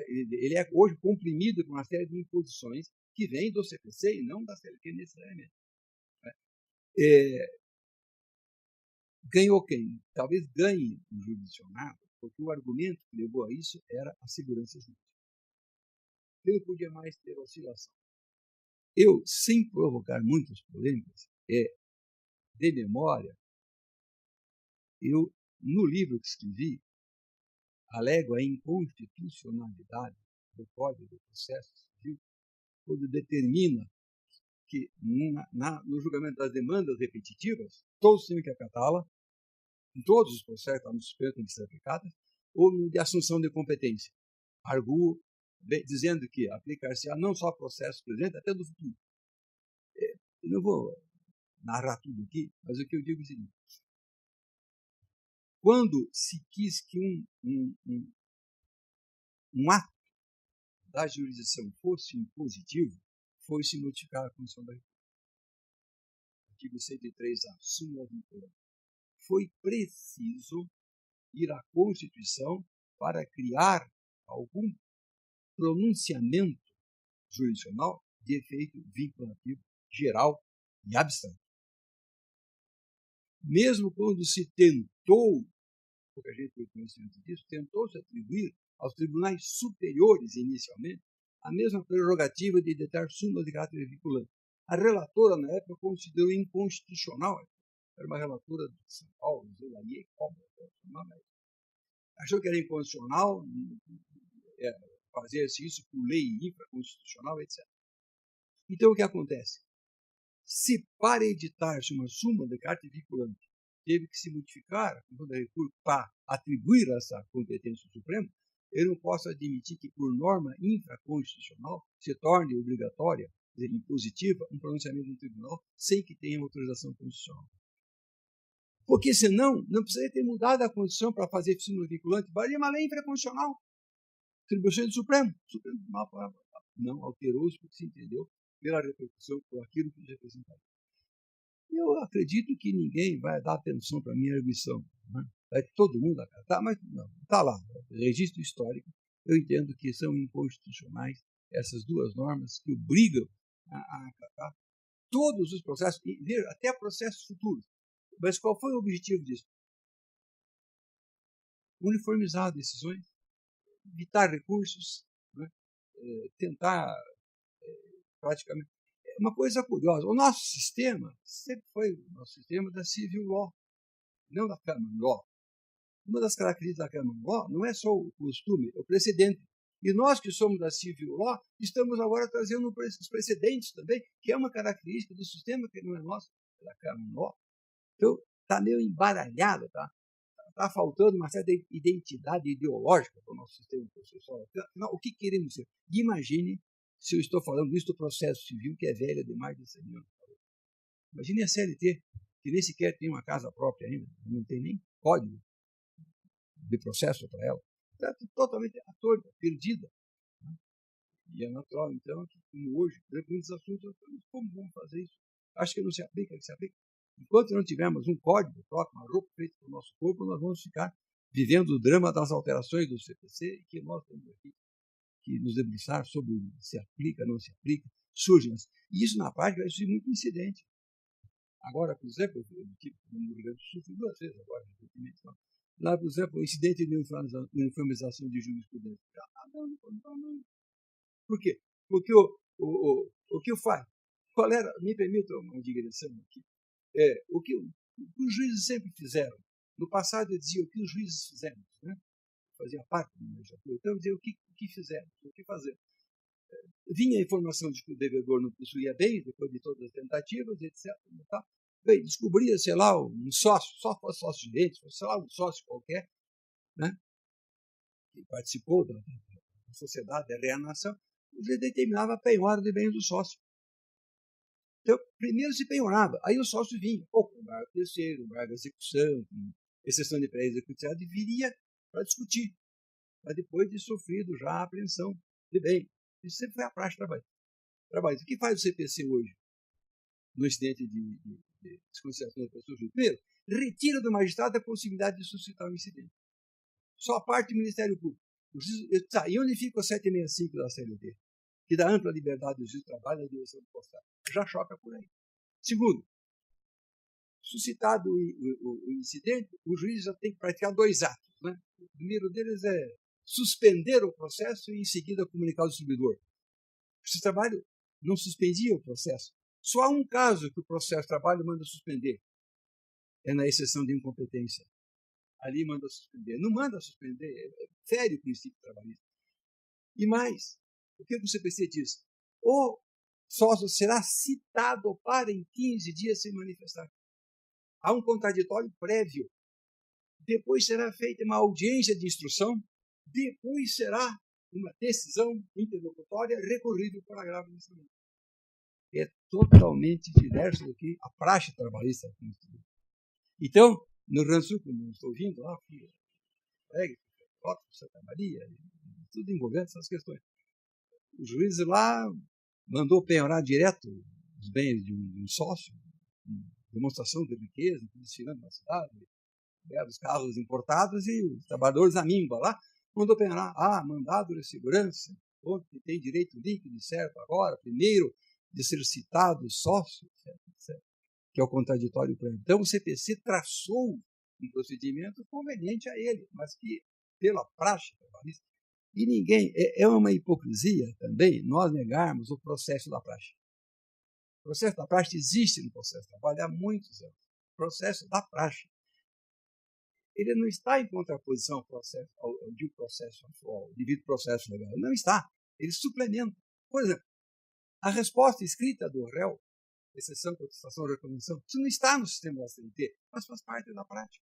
Ele é hoje comprimido por uma série de imposições que vêm do CPC e não da CLT necessariamente. Ganhou quem? Talvez ganhe o jurisdicionado, porque o argumento que levou a isso era a segurança jurídica. Eu podia mais ter oscilação. Eu, sem provocar muitas polêmicas, de memória, eu, no livro que escrevi, alego a inconstitucionalidade do Código do Processo Civil, quando determina que no julgamento das demandas repetitivas, todos têm que acatá-la, em todos os processos no Supremo têm que ser aplicadas, ou no de assunção de competência. Arguo dizendo que aplicar-se-á não só processo presente, até do futuro. Eu não vou narrar tudo aqui, mas o que eu digo é o seguinte: quando se quis que um ato da jurisdição fosse impositivo, foi-se modificar a Constituição da República. Artigo 103A, súmula vinculante. Foi preciso ir à Constituição para criar algum pronunciamento jurisdicional de efeito vinculativo geral e abstrato. Mesmo quando se tentou, porque a gente tem conhecimento disso, tentou-se atribuir aos tribunais superiores, inicialmente, a mesma prerrogativa de editar súmulas de caráter vinculante. A relatora, na época, considerou inconstitucional. Era uma relatora de São Paulo, Zelaye, achou que era inconstitucional fazer-se isso por lei infraconstitucional, etc. Então, o que acontece? Se para editar-se uma súmula de caráter vinculante teve que se modificar a Constituição da República para atribuir essa competência ao Supremo, eu não posso admitir que, por norma infraconstitucional, se torne obrigatória, impositiva, um pronunciamento do tribunal sem que tenha autorização constitucional. Porque, senão, não precisaria ter mudado a Constituição para fazer súmula vinculante, valia uma lei infraconstitucional. Atribuição do Supremo. O Supremo não alterou-se porque se entendeu pela repercussão, por aquilo que representava. Eu acredito que ninguém vai dar atenção para a minha arguição. Né? Vai todo mundo acatar, mas não, está lá, registro histórico. Eu entendo que são inconstitucionais essas duas normas que obrigam a acatar todos os processos, até processos futuros. Mas qual foi o objetivo disso? Uniformizar decisões, evitar recursos, né? Tentar praticamente. Uma coisa curiosa, o nosso sistema sempre foi o nosso sistema da civil law, não da common law. Uma das características da common law não é só o costume, é o precedente. E nós que somos da civil law, estamos agora trazendo os precedentes também, que é uma característica do sistema que não é nosso, é da common law. Então, está meio embaralhado, tá? Está faltando uma certa identidade ideológica para o nosso sistema processual. Afinal, o que queremos ser? Imagine se eu estou falando isso do processo civil, que é velha de mais de 100 anos. Imagine a CLT, que nem sequer tem uma casa própria ainda, não tem nem código de processo para ela. Está totalmente atônita, perdida. E é natural, então, que como hoje, muitos assuntos, como vamos fazer isso? Acho que não se aplica, que se aplica. Enquanto não tivermos um código próprio, uma roupa feita para o nosso corpo, nós vamos ficar vivendo o drama das alterações do CPC e que nós temos aqui que nos debruçar sobre se aplica, não se aplica, surgem. E isso, na prática, vai surgir muito incidente. Agora, por exemplo, no Rio Grande do Sul, fui 2 vezes agora, recentemente. Lá, por exemplo, o incidente de uniformização de jurisprudência. Não. Por quê? Porque o que eu faço? Qual era, me permita uma digressão aqui, o que os juízes sempre fizeram. No passado, eu dizia o que os juízes fizeram, né? Fazia parte do magistratura. Então, eu dizia o que fizeram, o que fazer. Vinha a informação de que o devedor não possuía bens, depois de todas as tentativas, etc. Tá? Bem, descobria, sei lá, um sócio, só fosse sócio gerente, sei lá, um sócio qualquer, né? Que participou da sociedade, da reanação, o juiz determinava a penhora de bens do sócio. Então, primeiro se penhorava, aí o sócio vinha, com embargo terceiro, embargo de execução, com exceção de pré-executividade, e viria para discutir, mas depois de sofrido já a apreensão de bem. Isso sempre foi a praxe de trabalho. O que faz o CPC hoje, no incidente de desconsideração da pessoa jurídica? Primeiro, retira do magistrado a possibilidade de suscitar um incidente. Só a parte do Ministério Público. E onde fica o 765 da CLT? Que dá ampla liberdade do juiz de trabalho na direção do postado. Já choca por aí. Segundo, suscitado o incidente, o juiz já tem que praticar 2 atos. Né? O primeiro deles é suspender o processo e, em seguida, comunicar ao distribuidor. O juiz de trabalho não suspendia o processo. Só há um caso que o processo de trabalho manda suspender. É na exceção de incompetência. Ali manda suspender. Não manda suspender, fere o princípio trabalhista. E mais, o que o CPC diz? Ou sócio será citado para em 15 dias se manifestar. Há um contraditório prévio. Depois será feita uma audiência de instrução. Depois será uma decisão interlocutória recorrível por agravo de instrumento. É totalmente diverso do que a praxe trabalhista construiu. Então, no Rio Grande do Sul, quando estou vindo lá, Santa Maria, tudo envolvendo essas questões. O juiz lá mandou penhorar direto os bens de um sócio, demonstração de riqueza, desfilando na cidade, os carros importados e os trabalhadores da míngua lá, mandou penhorar. Mandado de segurança, onde tem direito líquido, certo, agora, primeiro, de ser citado sócio, certo, que é o contraditório prévio. Então, o CPC traçou um procedimento conveniente a ele, mas que, pela praxe trabalhista, e ninguém, é uma hipocrisia também nós negarmos o processo da praxe. O processo da praxe existe no processo do trabalho há muitos anos. O processo da praxe. Ele não está em contraposição ao devido processo legal. Ele não está. Ele suplementa. Por exemplo, a resposta escrita do réu, exceção, contestação, recomendação, isso não está no sistema da CNT, mas faz parte da prática.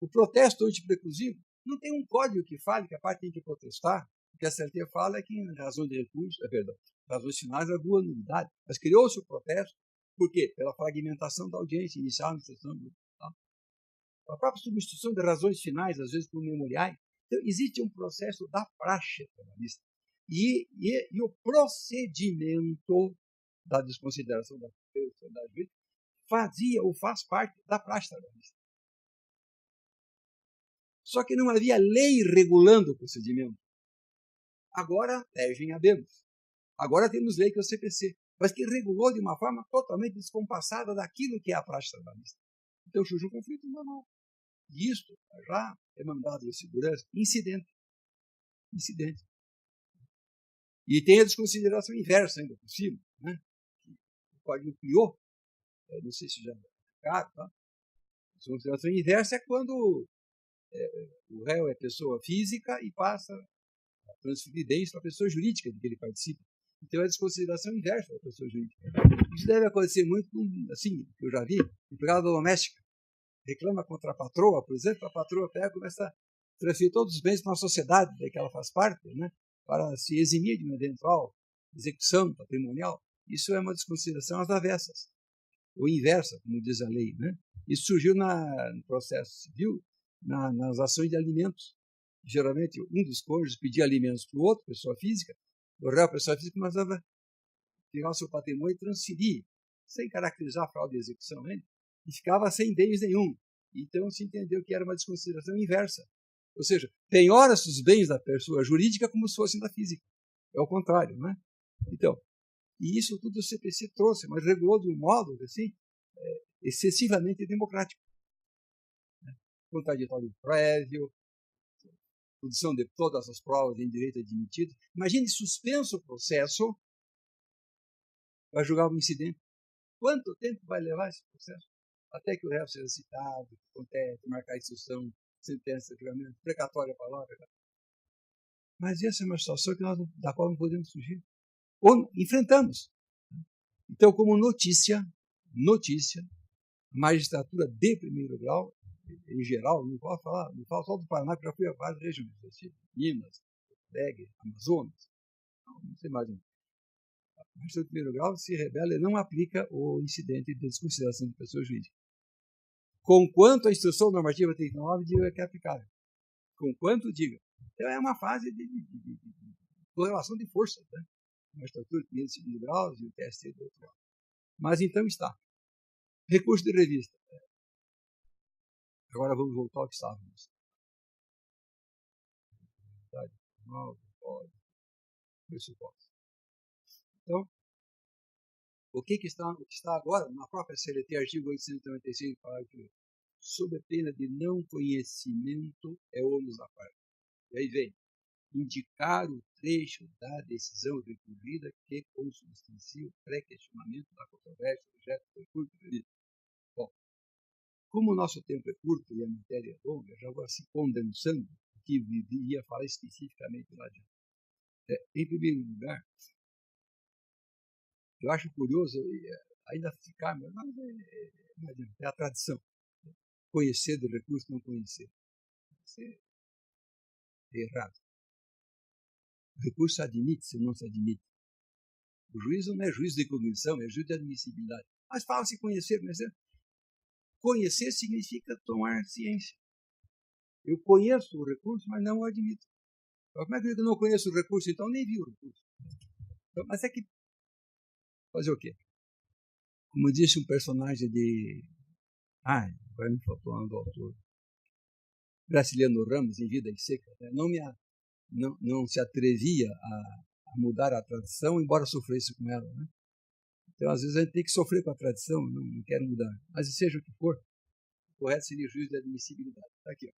O protesto antipreclusivo não tem um código que fale que a parte tem que protestar. O que a CNT fala é que, em razão de recurso, razões finais, havia nulidade. Mas criou-se o protesto, por quê? Pela fragmentação da audiência inicial na instrução do a própria substituição de razões finais, às vezes por memoriais. Então, existe um processo da praxe trabalhista. E o procedimento da desconsideração da sociedade jurídica fazia ou faz parte da praxe trabalhista. Só que não havia lei regulando o procedimento. Agora, legem habemus. Agora temos lei que é o CPC, mas que regulou de uma forma totalmente descompassada daquilo que é a praxe trabalhista. Então, surge um conflito normal. E isto já é mandado de segurança incidente. E tem a desconsideração inversa ainda por cima, né? O código criou, não sei se já é caro, tá? A desconsideração inversa é quando o réu é pessoa física e passa a transferir bens para a pessoa jurídica de que ele participa. Então é a desconsideração inversa da pessoa jurídica. Isso deve acontecer muito, assim, que eu já vi, empregada doméstica reclama contra a patroa, por exemplo, a patroa pega e começa a transferir todos os bens para uma sociedade da que ela faz parte, né, para se eximir de uma eventual execução patrimonial. Isso é uma desconsideração às avessas, ou inversa, como diz a lei. Né? Isso surgiu no processo civil, nas ações de alimentos. Geralmente, um dos cônjuges pedia alimentos para o outro, pessoa física, o réu, pessoa física, começava a pegar o seu patrimônio e transferir, sem caracterizar a fraude de execução, né? E ficava sem bens nenhum. Então se entendeu que era uma desconsideração inversa. Ou seja, penhora-se os bens da pessoa jurídica como se fossem da física. É o contrário, não é? Então, e isso tudo o CPC trouxe, mas regulou de um modo assim, excessivamente democrático. Contraditório prévio, produção de todas as provas em direito admitido. Imagine suspenso o processo para julgar um incidente. Quanto tempo vai levar esse processo? Até que o réu seja citado, acontece, marcar a instrução, sentença, julgamento, precatória palavra. Mas essa é uma situação da qual não podemos fugir. Ou enfrentamos. Então, como notícia, magistratura de primeiro grau, em geral, não posso falar, não falo só do Paraná, que já fui a várias regiões, Minas, Alegre, Amazonas, não sei mais. A magistratura de primeiro grau se rebela e não aplica o incidente de desconsideração de pessoa jurídica. Conquanto a instrução normativa 39 diga que é aplicável. Conquanto diga. Então é uma fase de correlação de forças, né? A magistratura de primeiro e segundo grau e o TST do outro grau. Mas então está. Recurso de revista. Agora vamos voltar ao que estávamos. Então, o que está agora na própria CLT, artigo 895, parágrafo, sob a pena de não conhecimento é ônus da parte. E aí vem, indicar o trecho da decisão recorrida que consubstancia o pré-questionamento da controvérsia objeto do recurso requerido. Bom, como o nosso tempo é curto e a matéria é longa, já vou se condensando o que ia falar especificamente lá adiante. Em primeiro lugar, Eu acho curioso ainda ficar, mas é a tradição. Conhecer do recurso, não conhecer. Isso é errado. O recurso se admite, se não se admite. O juízo não é juízo de cognição, é juízo de admissibilidade. Mas fala-se conhecer, mas conhecer significa tomar ciência. Eu conheço o recurso, mas não o admito. Como é que eu não conheço o recurso, então nem vi o recurso? Então, mas é que fazer o quê? Como disse um personagem de... agora me faltou o nome do autor. Graciliano Ramos, em Vidas Secas, né? Não se atrevia a mudar a tradição, embora sofresse com ela. Né? Então, às vezes, a gente tem que sofrer com a tradição, não quer mudar. Mas, seja o que for, o correto seria o juízo de admissibilidade. Está aqui. Ó.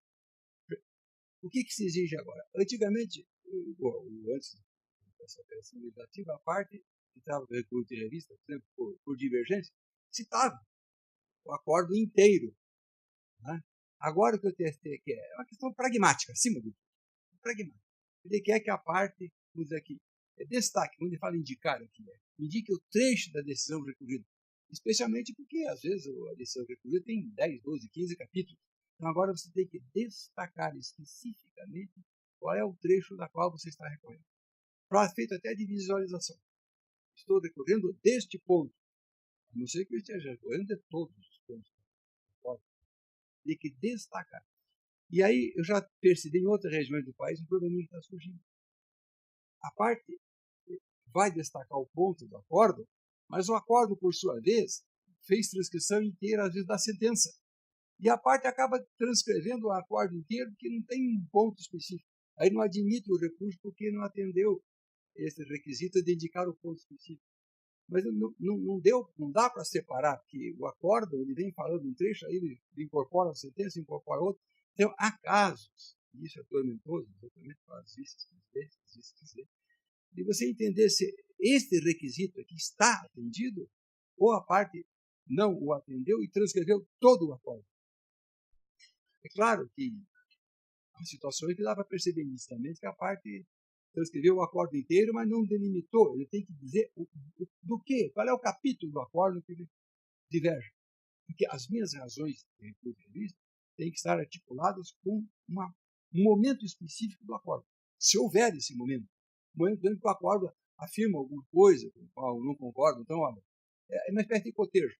O que se exige agora? Antigamente, antes dessa operação legislativa, a parte que estava no recurso de revista, por exemplo, por divergência, citava o acordo inteiro. Né? Agora, o que o TST quer é uma questão pragmática, acima do pragmática. Ele quer que a parte, vamos dizer aqui, destaque, quando ele fala indicar aqui, indique o trecho da decisão recorrida, especialmente porque, às vezes, a decisão recorrida tem 10, 12, 15 capítulos. Então, agora você tem que destacar especificamente qual é o trecho da qual você está recorrendo. Para efeito até de visualização. Estou recorrendo deste ponto. A não ser que eu esteja recorrendo de todos os pontos. Tem que destacar. E aí eu já percebi em outras regiões do país um probleminha que está surgindo. A parte vai destacar o ponto do acordo, mas o acordo, por sua vez, fez transcrição inteira, às vezes, da sentença. E a parte acaba transcrevendo o acordo inteiro que não tem um ponto específico. Aí não admite o recurso porque não atendeu esse requisito de indicar o ponto específico. Mas não dá para separar, porque o acordo ele vem falando um trecho, aí ele incorpora a sentença, incorpora outro. Então, há casos, e isso é tormentoso, exatamente para as vistas, de você entender se este requisito aqui está atendido ou a parte não o atendeu e transcreveu todo o acordo. É claro que há situações que dá para perceber nitidamente que a parte transcreveu o acordo inteiro, mas não delimitou. Ele tem que dizer do que, qual é o capítulo do acordo que ele diverge. Porque as minhas razões de recurso de revista têm que estar articuladas com um momento específico do acordo. Se houver esse momento dentro que o acordo afirma alguma coisa com a qual eu não concordo, então, olha, é uma espécie de cotejo.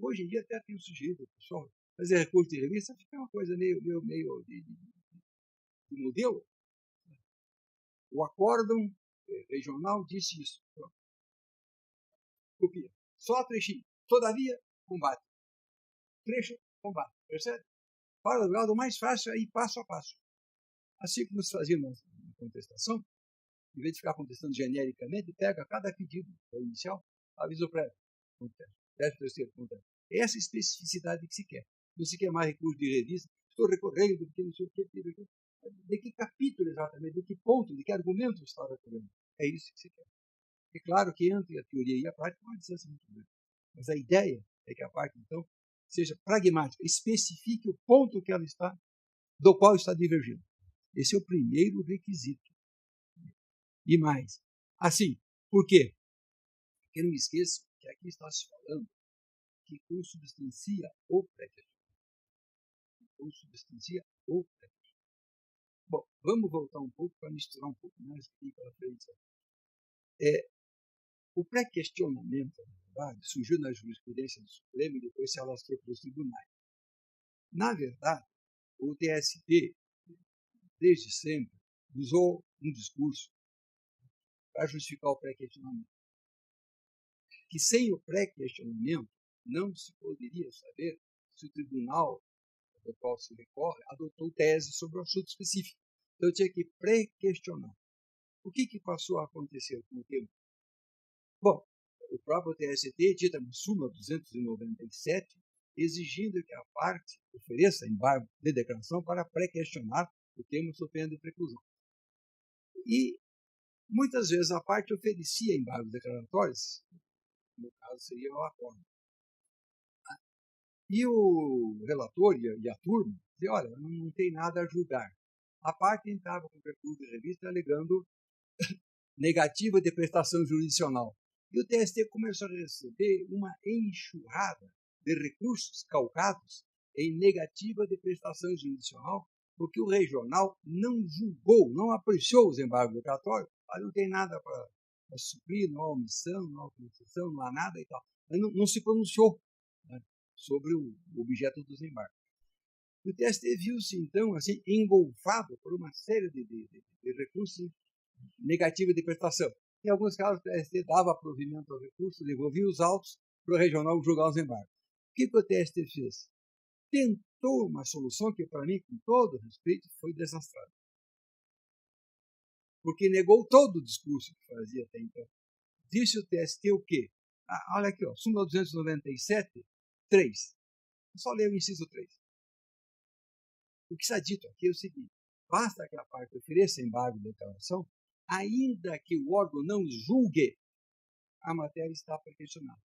Hoje em dia até tenho sugerido, pessoal, fazer recurso de revista fica uma coisa meio de modelo. O acórdão regional disse isso. Copia. Só trechinho. Todavia, combate. Trecho, combate. Percebe? Para o lado mais fácil é ir passo a passo. Assim como se fazia na contestação, em vez de ficar contestando genericamente, pega cada pedido inicial, aviso prévio, contesta. 13º, contesta. Essa especificidade que se quer. Não se quer mais recurso de revista, estou recorrendo, porque não sei o que, de que capítulo exatamente, de que ponto, de que argumento está recorrendo. É isso que se quer. É claro que entre a teoria e a prática há uma distância muito grande. Mas a ideia é que a parte, então, seja pragmática, especifique o ponto que ela está, do qual está divergindo. Esse é o primeiro requisito. E mais. Assim, por quê? Porque não me esqueça que aqui está se falando que consubstancia o pré-questionamento. Consubstancia o pré-questionamento. Bom, vamos voltar um pouco para misturar um pouco mais aqui pela frente. O pré-questionamento, na verdade, surgiu na jurisprudência do Supremo e depois se alastrou para os tribunais. Na verdade, o TST, desde sempre, usou um discurso para justificar o pré-questionamento. Que sem o pré-questionamento não se poderia saber se o tribunal do qual se recorre adotou tese sobre o assunto específico. Então, eu tinha que pré-questionar. O que passou a acontecer com o tempo? Bom, o próprio TST dita na súmula 297, exigindo que a parte ofereça embargo de declaração para pré-questionar o tema sob pena de preclusão. E muitas vezes a parte oferecia embargos declaratórios, no caso seria o acordo. E o relator e a turma diziam, olha, não tem nada a julgar. A parte entrava com recurso de revista alegando negativa de prestação jurisdicional. E o TST começou a receber uma enxurrada de recursos calcados em negativa de prestação jurisdicional, porque o regional não julgou, não apreciou os embargos declaratórios, não tem nada para suprir, não há omissão, não há concessão, não há nada e tal. Mas não se pronunciou, né, sobre o objeto dos embargos. E o TST viu-se, então, assim, engolfado por uma série de recursos negativos de prestação. Em alguns casos, o TST dava provimento ao recurso, devolvia os autos para o regional julgar os embargos. O que o TST fez? Tentou uma solução que, para mim, com todo respeito, foi desastrosa. Porque negou todo o discurso que fazia até então. Disse o TST o quê? Olha aqui, súmula 297, 3. Só ler o inciso 3. O que está dito aqui é o seguinte: basta que a parte ofereça embargo de declaração, ainda que o órgão não julgue, a matéria está pré-questionada.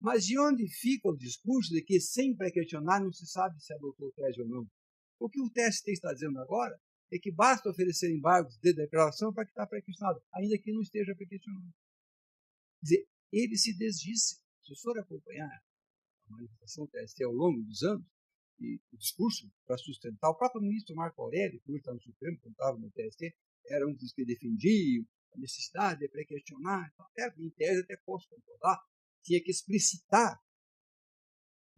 Mas de onde fica o discurso de que sem pré-questionar não se sabe se adotou tese ou não? O que o TST está dizendo agora é que basta oferecer embargos de declaração para que está pré-questionado, ainda que não esteja pré-questionado. Quer dizer, ele se desdisse. Se o senhor acompanhar a manifestação do TST ao longo dos anos, e o discurso para sustentar, o próprio ministro Marco Aurélio, que hoje está no Supremo, quando estava no TST, era um dos que defendiam a necessidade de pré-questionar. Em tese, até posso concordar, tinha que explicitar.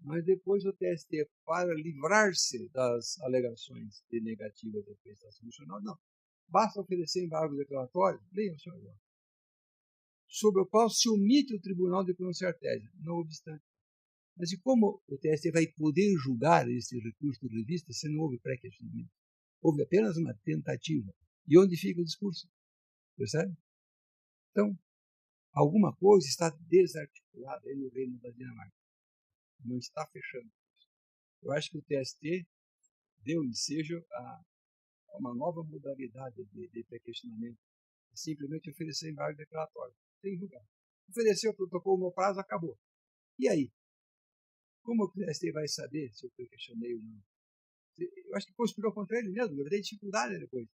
Mas depois o TST, para livrar-se das alegações de negativa de prestação nacional, não. Basta oferecer embargo declaratório, leia o senhor agora, sobre o qual se omite o tribunal de pronunciar tese, não obstante. Mas e como o TST vai poder julgar esse recurso de revista se não houve pré-questionamento? Houve apenas uma tentativa. E onde fica o discurso? Percebe? Então, alguma coisa está desarticulada aí no reino da Dinamarca. Não está fechando. Eu acho que o TST deu ensejo a uma nova modalidade de pré-questionamento. Simplesmente oferecer embargo declaratório. Sem julgar. Ofereceu o protocolo no prazo, acabou. E aí? Como o TST vai saber se eu pré-questionei ou não? Eu acho que conspirou contra ele mesmo, vai ter dificuldade depois.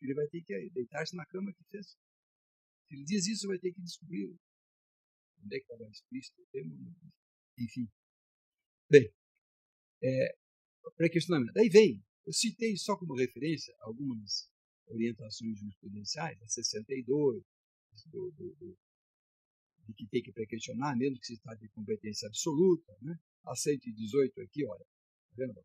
Ele vai ter que deitar-se na cama que fez. Se ele diz isso, vai ter que descobrir onde é que estava explícito o tema. Enfim. Bem, pré-questionamento. Aí vem, eu citei só como referência algumas orientações jurisprudenciais, a 62, de que tem que pré-questionar, mesmo que se trate de competência absoluta, né? A 118 aqui, olha, tá vendo?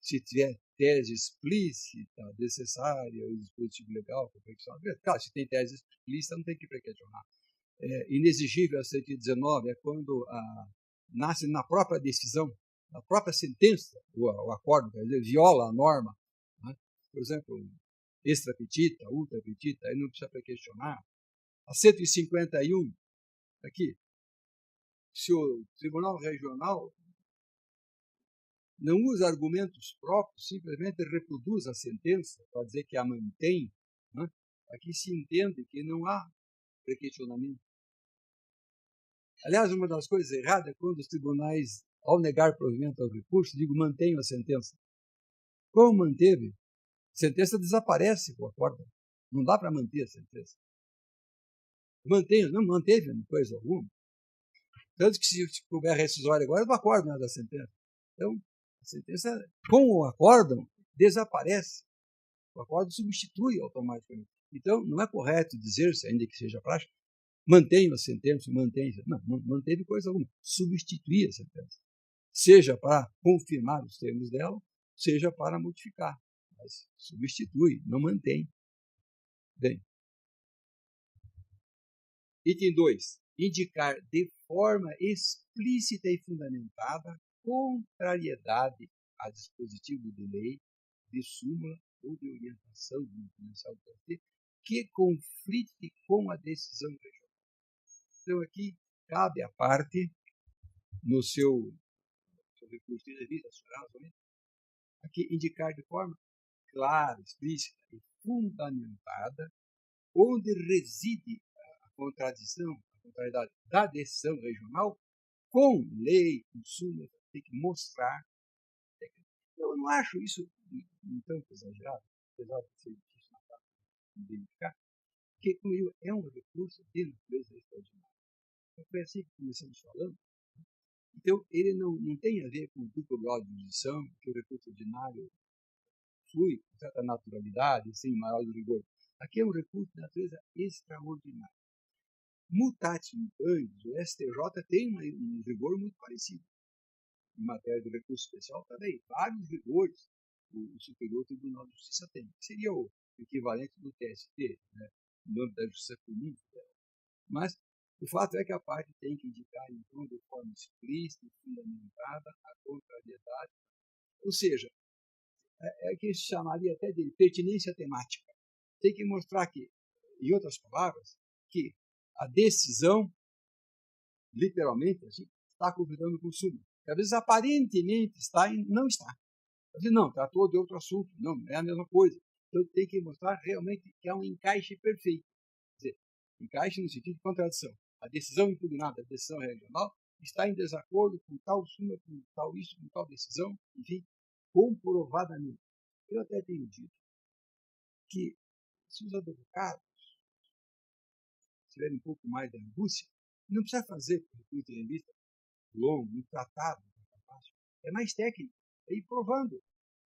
Se tiver tese explícita, necessária, o dispositivo legal para pré-questionar. Claro, se tem tese explícita, não tem que pré-questionar. Inexigível a 119 é quando nasce na própria decisão, na própria sentença, o acordo, quer dizer, viola a norma. Né? Por exemplo, extra petita, ultra petita, aí não precisa pré-questionar. A 151, aqui, se o Tribunal Regional não usa argumentos próprios, simplesmente reproduz a sentença para dizer que a mantém, né? Aqui se entende que não há pré-questionamento. Aliás, uma das coisas erradas é quando os tribunais, ao negar provimento ao recurso, mantenham a sentença. Como manteve? A sentença desaparece com o acordo. Não dá para manter a sentença. Não manteve coisa alguma. Tanto que se houver rescisório agora, o acordo não é da sentença. Então, a sentença, com o acórdão, desaparece. O acórdão substitui automaticamente. Então, não é correto dizer-se, ainda que seja prático, mantenha a sentença, mantém-se. Não manteve coisa alguma. Substituir a sentença. Seja para confirmar os termos dela, seja para modificar. Mas substitui, não mantém. Bem. Item 2. Indicar de forma explícita e fundamentada contrariedade a dispositivo de lei, de súmula ou de orientação jurisprudencial do TST que conflite com a decisão regional. Então, aqui cabe à parte, no seu recurso de revista, aqui indicar de forma clara, explícita e fundamentada onde reside a contradição, a contrariedade da decisão regional com lei, com súmula, tem que mostrar. Eu não acho isso um tanto exagerado, apesar de ser difícil na prática identificar. que é um recurso de natureza extraordinária. Então, foi assim que começamos falando. Então, ele não tem a ver com o duplo grau de jurisdição, que o recurso ordinário flui com certa naturalidade, sem maior rigor. Aqui é um recurso de natureza extraordinária. Mutatis mutandis, o STJ tem um rigor muito parecido. Em matéria de recurso especial também, vários rigores o Superior Tribunal de Justiça tem, que seria o equivalente do TST, né, no âmbito da Justiça Comum. Mas o fato é que a parte tem que indicar, então, de forma explícita e fundamentada a contrariedade, ou seja, é que se chamaria até de pertinência temática. Tem que mostrar que, em outras palavras, que a decisão, literalmente, assim, está conflitando com o súmula. Às vezes, aparentemente, está e não está. Às vezes, não, tratou de outro assunto. Não, é a mesma coisa. Então, tem que mostrar realmente que há um encaixe perfeito. Quer dizer, encaixe no sentido de contradição. A decisão impugnada, a decisão regional, está em desacordo com tal súmula, com tal isso, com tal decisão, enfim, comprovadamente. Eu até tenho dito que, se os advogados tiverem um pouco mais de angústia, não precisa fazer recurso de revista longo, um tratado, é mais técnico, é ir provando.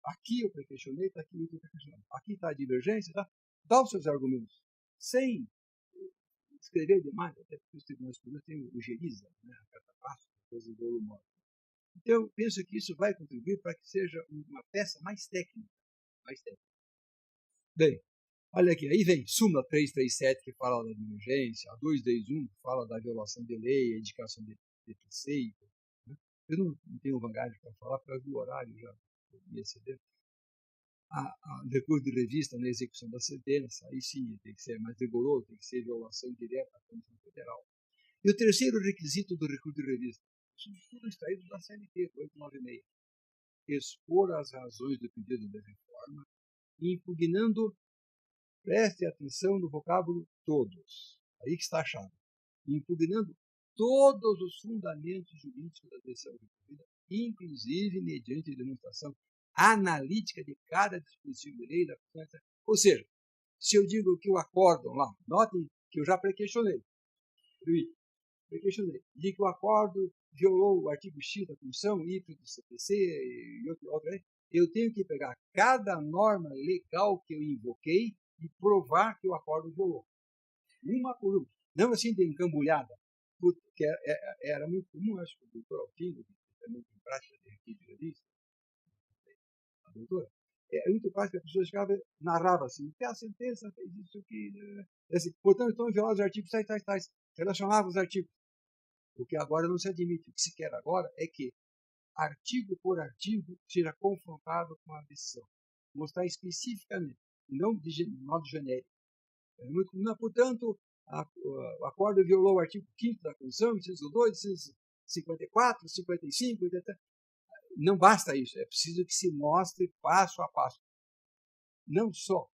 Aqui eu questionei, está aqui eu questionei. Aqui está a divergência, tá? Dá os seus argumentos, sem escrever demais, até porque os tribunais superiores têm o GERISA, né, a carta prática, coisa volumosa. Então, eu penso que isso vai contribuir para que seja uma peça mais técnica. Mais técnica. Bem, olha aqui, aí vem súmula 337, que fala da divergência, a 221, que fala da violação de lei, a indicação de preceito. Né? Eu não tenho vantagem para falar, por causa do horário já me excedeu. A recurso de revista na execução da sentença, aí sim tem que ser mais rigoroso, tem que ser violação direta à Constituição Federal. E o terceiro requisito do recurso de revista, tudo extraído da CLT 896, expor as razões do pedido de reforma, impugnando, preste atenção no vocábulo todos, aí que está a chave, impugnando todos os fundamentos jurídicos da decisão recorrida, inclusive mediante demonstração analítica de cada dispositivo de lei da Constituição. Ou seja, se eu digo que o acórdão lá, notem que eu já prequestionei, de que o acordo violou o artigo X da Constituição, Y do CPC e outro, eu tenho que pegar cada norma legal que eu invoquei e provar que o acordo violou. Uma por uma. Não assim de encambulhada, porque era muito comum, acho que o doutor Alfino, que também tem prática de requinte de revista, a doutora, é muito fácil que a pessoa chegava narrava assim, que a sentença fez isso aqui, assim, portanto, estão violados os artigos tais, relacionava os artigos. O que agora não se admite. O que se quer agora é que, artigo por artigo, seja confrontado com a decisão. Mostrar especificamente, não de modo genérico. Portanto, o acordo violou o artigo 5º da Constituição, inciso 2, inciso 54, 55, etc. Não basta isso, é preciso que se mostre passo a passo. Não só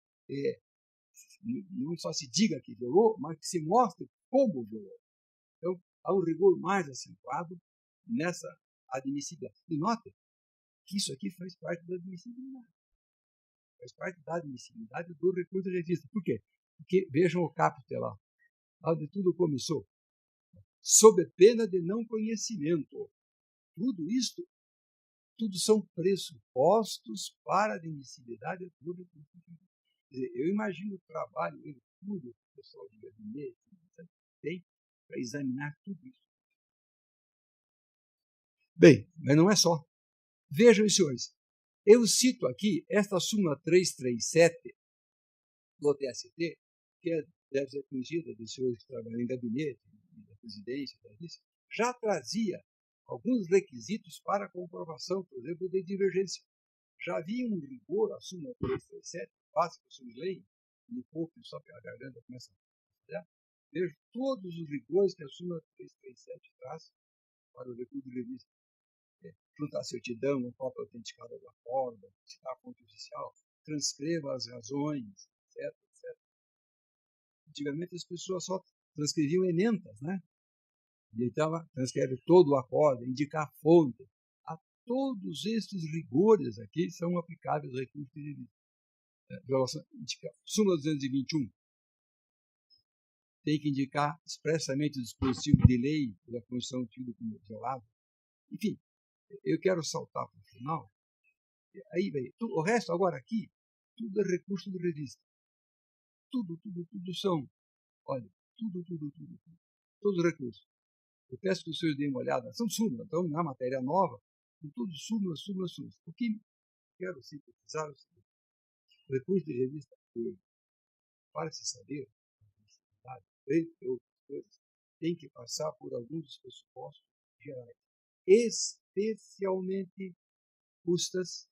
se diga que violou, mas que se mostre como violou. Então, há um rigor mais acentuado nessa admissibilidade. E note que isso aqui faz parte da admissibilidade. Faz parte da admissibilidade do recurso de revista. Por quê? Porque vejam o caput lá, onde tudo começou. Sob pena de não conhecimento. Tudo isto, tudo são pressupostos para a admissibilidade do recurso de revista. Quer dizer, eu imagino o trabalho, tudo, o pessoal de gabinete, tem para examinar tudo isso. Bem, mas não é só. Vejam, senhores, eu cito aqui esta súmula 337 do TST, que deve ser conhecida dos senhores que trabalham em gabinete, da presidência, já trazia alguns requisitos para a comprovação, por exemplo, de divergência. Já havia um rigor à súmula 337, básica sobre lei, me poupe só que a garganta começa a trabalhar. Vejo todos os rigores que a súmula 337 traz para o recurso de revista. Juntar a certidão, uma cópia autenticada da forma, citar a fonte oficial, transcreva as razões, etc. Antigamente as pessoas só transcreviam ementas, né? E então transcreve todo o acordo, indicar a fonte. A todos estes rigores aqui são aplicáveis ao recurso de revista. Violação, súmula 221. tem que indicar expressamente o dispositivo de lei da Constituição tido como violado. Enfim, eu quero saltar para o final. Aí, o resto, agora aqui, tudo é recurso de revista. Tudo são, olha, tudo. Todos os recursos. Eu peço que os senhores deem uma olhada. São súmulas, então, na matéria nova, são todos súmulas. O que quero sintetizar é o seguinte: o recurso de revista hoje, para se saber, entre outras coisas, tem que passar por alguns dos pressupostos gerais, especialmente custas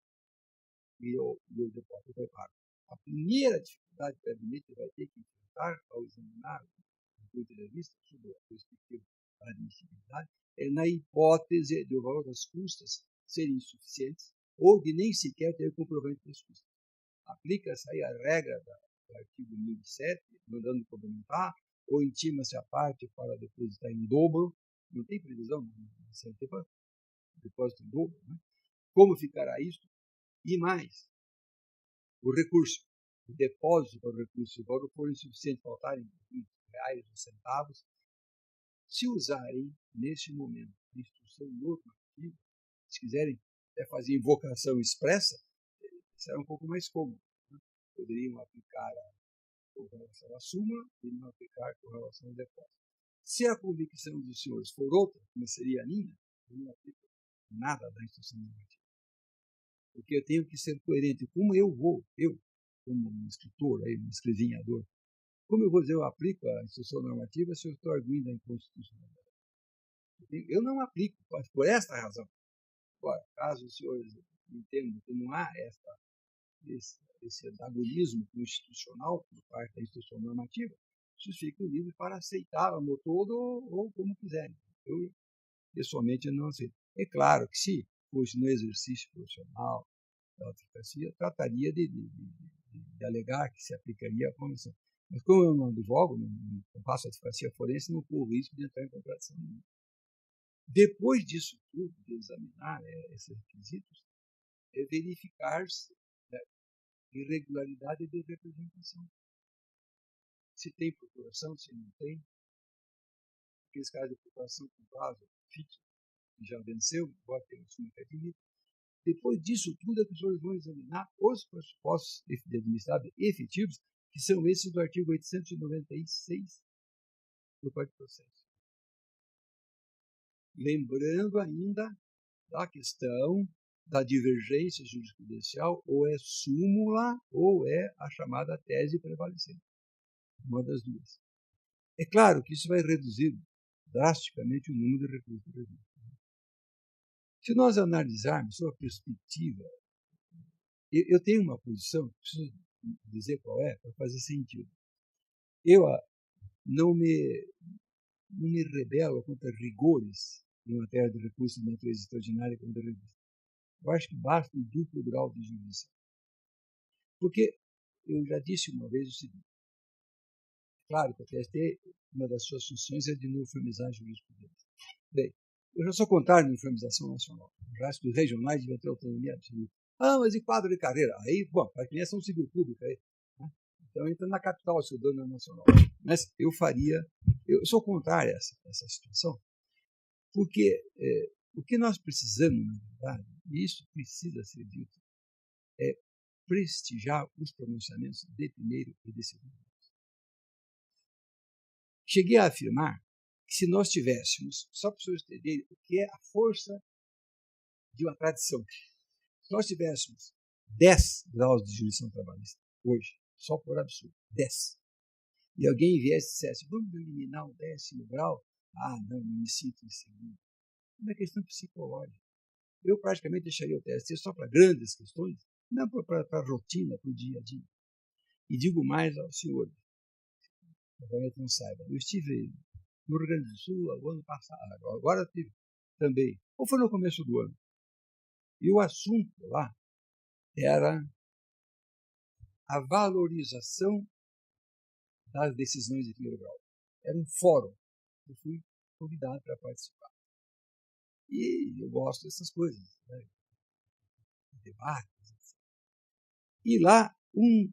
e o depósito preparo. A primeira dificuldade que o gabinete vai ter que enfrentar ao examinar o recurso de revista sobre a perspectiva da admissibilidade é na hipótese de o valor das custas serem insuficientes ou de nem sequer ter comprovante das custas. Aplica-se aí a regra do artigo 1007, mandando complementar, ou intima-se a parte para depositar em dobro. Não tem previsão no CLT para depósito em dobro. Né? Como ficará isso? E mais, o recurso, o depósito para o recurso, se o valor for insuficiente, faltarem reais ou centavos, se usarem, neste momento, a instrução normativa, se quiserem até fazer invocação expressa, será um pouco mais cômodo. Né? Poderiam aplicar com relação à súmula e não aplicar com relação ao depósito. Se a convicção dos senhores for outra, como seria a minha, eu não aplico nada da instrução normativa. Porque eu tenho que ser coerente. Como eu, como um escritor, um escrevinhador, como eu vou dizer, eu aplico a instrução normativa se eu estou arguindo a inconstitucionalidade? Eu não aplico, por esta razão. Agora, caso os senhores entendam que não há esse antagonismo constitucional por parte da instrução normativa, vocês ficam livres para aceitá-la no todo ou como quiserem. Eu, pessoalmente, não aceito. É claro que se fosse no exercício profissional da advocacia, trataria de alegar que se aplicaria a convenção. Mas como eu não advogo, não faço advocacia forense, não corro risco de entrar em contradição nenhuma. Depois disso tudo, de examinar esses requisitos, é verificar-se irregularidade de representação. Se tem procuração, se não tem. Aqueles casos de procuração com prazo fixo, que já venceu, embora tenha uma academia. Depois disso tudo, as pessoas vão examinar os pressupostos de administração efetivos, que são esses do artigo 896 do Código de Processo. Lembrando ainda da questão da divergência jurisprudencial, ou é súmula ou é a chamada tese prevalecente. Uma das duas. É claro que isso vai reduzir drasticamente o número de recursos de revista. Se nós analisarmos sua perspectiva, eu tenho uma posição, preciso dizer qual é, para fazer sentido. Eu não me rebelo contra rigores em matéria de recursos de natureza extraordinária contra a revista. Eu acho que basta um duplo grau de jurisdição. Porque eu já disse uma vez o seguinte: claro que a TST, uma das suas funções é de uniformizar a jurisprudência. Bem, eu já sou contrário à uniformização nacional. O resto dos regionais devem ter autonomia absoluta. Ah, mas e quadro de carreira? Aí, bom, para quem é São Civil Pública, aí, né? Então entra na capital, se o dono é nacional. Mas eu sou contrário a essa situação, porque o que nós precisamos, na verdade, e isso precisa ser dito, é prestigiar os pronunciamentos de primeiro e de segundo grau. Cheguei a afirmar que se nós tivéssemos, só para os senhores entenderem o que é a força de uma tradição, se nós tivéssemos 10 graus de jurisdição trabalhista hoje, só por absurdo, 10, e alguém viesse e dissesse, vamos eliminar o 10º grau, não me sinto inseguro. É uma questão psicológica. Eu praticamente deixaria o TST só para grandes questões, não para a rotina, para o dia a dia. E digo mais aos senhores, talvez não saibam, eu estive no Rio Grande do Sul o ano passado, agora estive também, ou foi no começo do ano. E o assunto lá era a valorização das decisões de primeiro grau. Era um fórum. Eu fui convidado para participar. E eu gosto dessas coisas, né? Debates. E lá, um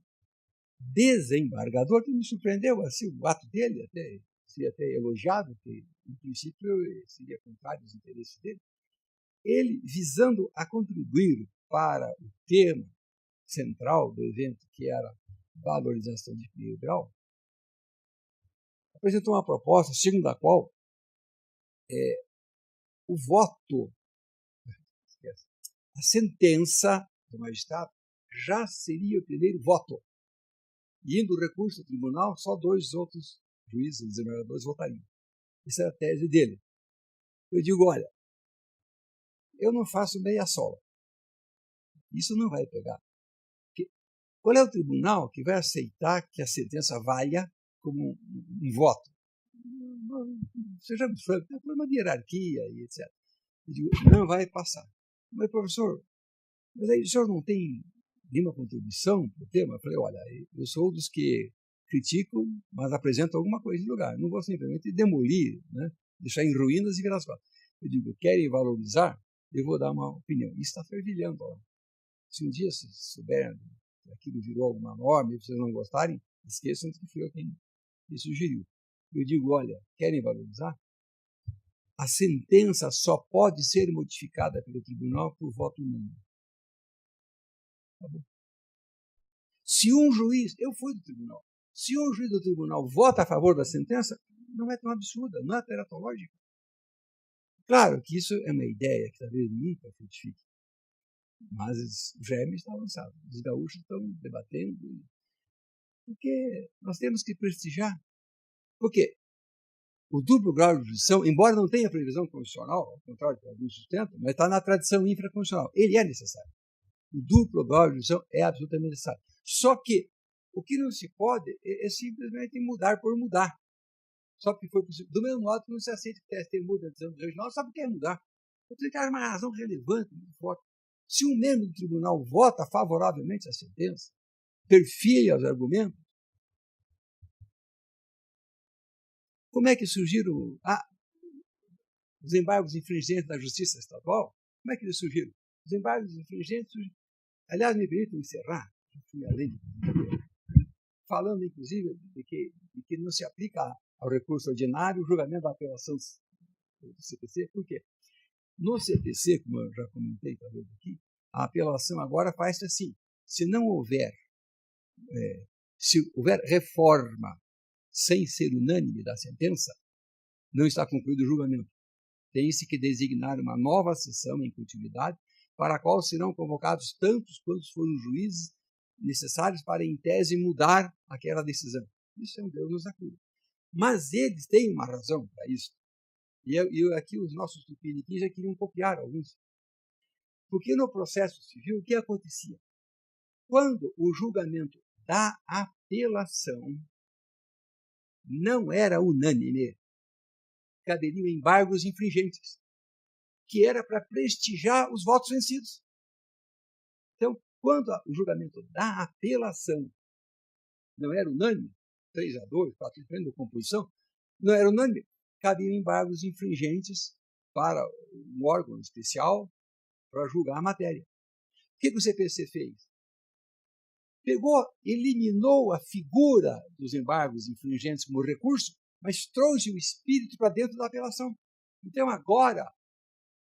desembargador, que me surpreendeu assim, o ato dele, seria até elogiado, que em princípio seria contrário aos interesses dele, ele visando a contribuir para o tema central do evento, que era valorização de primeiro grau, apresentou uma proposta segundo a qual o voto, a sentença do magistrado já seria o primeiro voto. E indo o recurso ao tribunal, só 2 outros juízes, desembargadores, votariam. Essa era a tese dele. Eu digo, olha, eu não faço meia sola. Isso não vai pegar. Porque qual é o tribunal que vai aceitar que a sentença valha como um voto? Sejamos francos, tem um problema de hierarquia e etc. Eu digo, não vai passar. Mas, professor, mas aí o senhor não tem nenhuma contribuição para o tema? Eu falei, olha, eu sou dos que criticam, mas apresentam alguma coisa em lugar. Não vou simplesmente demolir, né? Deixar em ruínas e virar as costas. Eu digo, querem valorizar? Eu vou dar uma opinião. Isso está fervilhando. Ó. Se um dia vocês souberem que aquilo virou alguma norma e vocês não gostarem, esqueçam que foi eu quem sugeriu. Eu digo, olha, querem valorizar? A sentença só pode ser modificada pelo tribunal por voto unânime. Tá bom? Se um juiz, eu fui do tribunal, se um juiz do tribunal vota a favor da sentença, não é tão absurda, não é teratológica. Claro que isso é uma ideia que talvez nunca frutifique, mas o germe está avançado. Os gaúchos estão debatendo, porque nós temos que prestigiar. Porque o duplo grau de jurisdição, embora não tenha previsão constitucional, ao contrário que alguns sustentam, mas está na tradição infraconstitucional. Ele é necessário. O duplo grau de jurisdição é absolutamente necessário. Só que o que não se pode é simplesmente mudar por mudar. Só porque foi possível. Do mesmo modo que não se aceita que o TST muda a decisão do regional, só porque quer mudar. Eu tenho que ter uma razão relevante, muito forte. Se um membro do tribunal vota favoravelmente à sentença, perfilha os argumentos, como é que surgiram os embargos infringentes da justiça estadual? Como é que eles surgiram? Os embargos infringentes surgiram. Aliás, me permitam encerrar, além falando, inclusive, de que não se aplica ao recurso ordinário o julgamento da apelação do CPC. Por quê? No CPC, como eu já comentei talvez aqui, a apelação agora faz-se assim. Se houver reforma sem ser unânime da sentença, não está concluído o julgamento. Tem-se que designar uma nova sessão em continuidade, para a qual serão convocados tantos quantos forem os juízes necessários para, em tese, mudar aquela decisão. Isso é um Deus nos acuda. Mas eles têm uma razão para isso. E aqui os nossos tupiniquins já queriam copiar alguns. Porque no processo civil, o que acontecia? Quando o julgamento da apelação não era unânime, caberiam embargos infringentes, que era para prestigiar os votos vencidos. Então, quando o julgamento da apelação não era unânime, 3-2, 4-3, de composição, não era unânime, cabiam embargos infringentes para um órgão especial para julgar a matéria. O que o CPC fez? Eliminou a figura dos embargos infringentes como recurso, mas trouxe o espírito para dentro da apelação. Então, agora,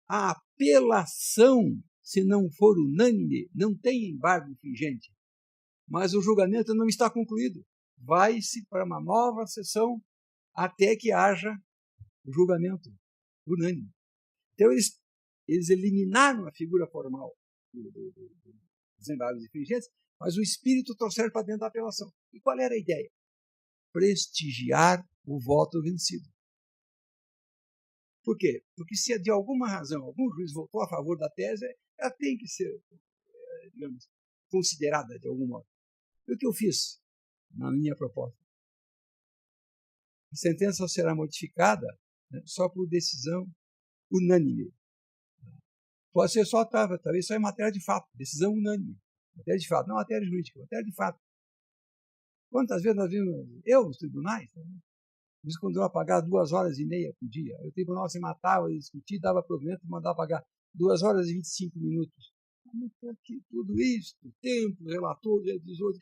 a apelação, se não for unânime, não tem embargo infringente. Mas o julgamento não está concluído. Vai-se para uma nova sessão até que haja o julgamento unânime. Então, eles eliminaram a figura formal dos embargos infringentes, mas o espírito trouxeram para dentro da apelação. E qual era a ideia? Prestigiar o voto vencido. Por quê? Porque se de alguma razão algum juiz votou a favor da tese, ela tem que ser, digamos, considerada de algum modo. E o que eu fiz na minha proposta? A sentença será modificada, né, só por decisão unânime. Pode ser só, talvez só em matéria de fato, decisão unânime. Matéria de fato, não matéria jurídica, matéria de fato. Quantas vezes nós vimos, nos tribunais, eles condenaram a pagar 2h30 por dia. O tribunal se matava, discutia, dava provimento, mandava pagar 2h25. Tudo isso, tempo, relator, 18.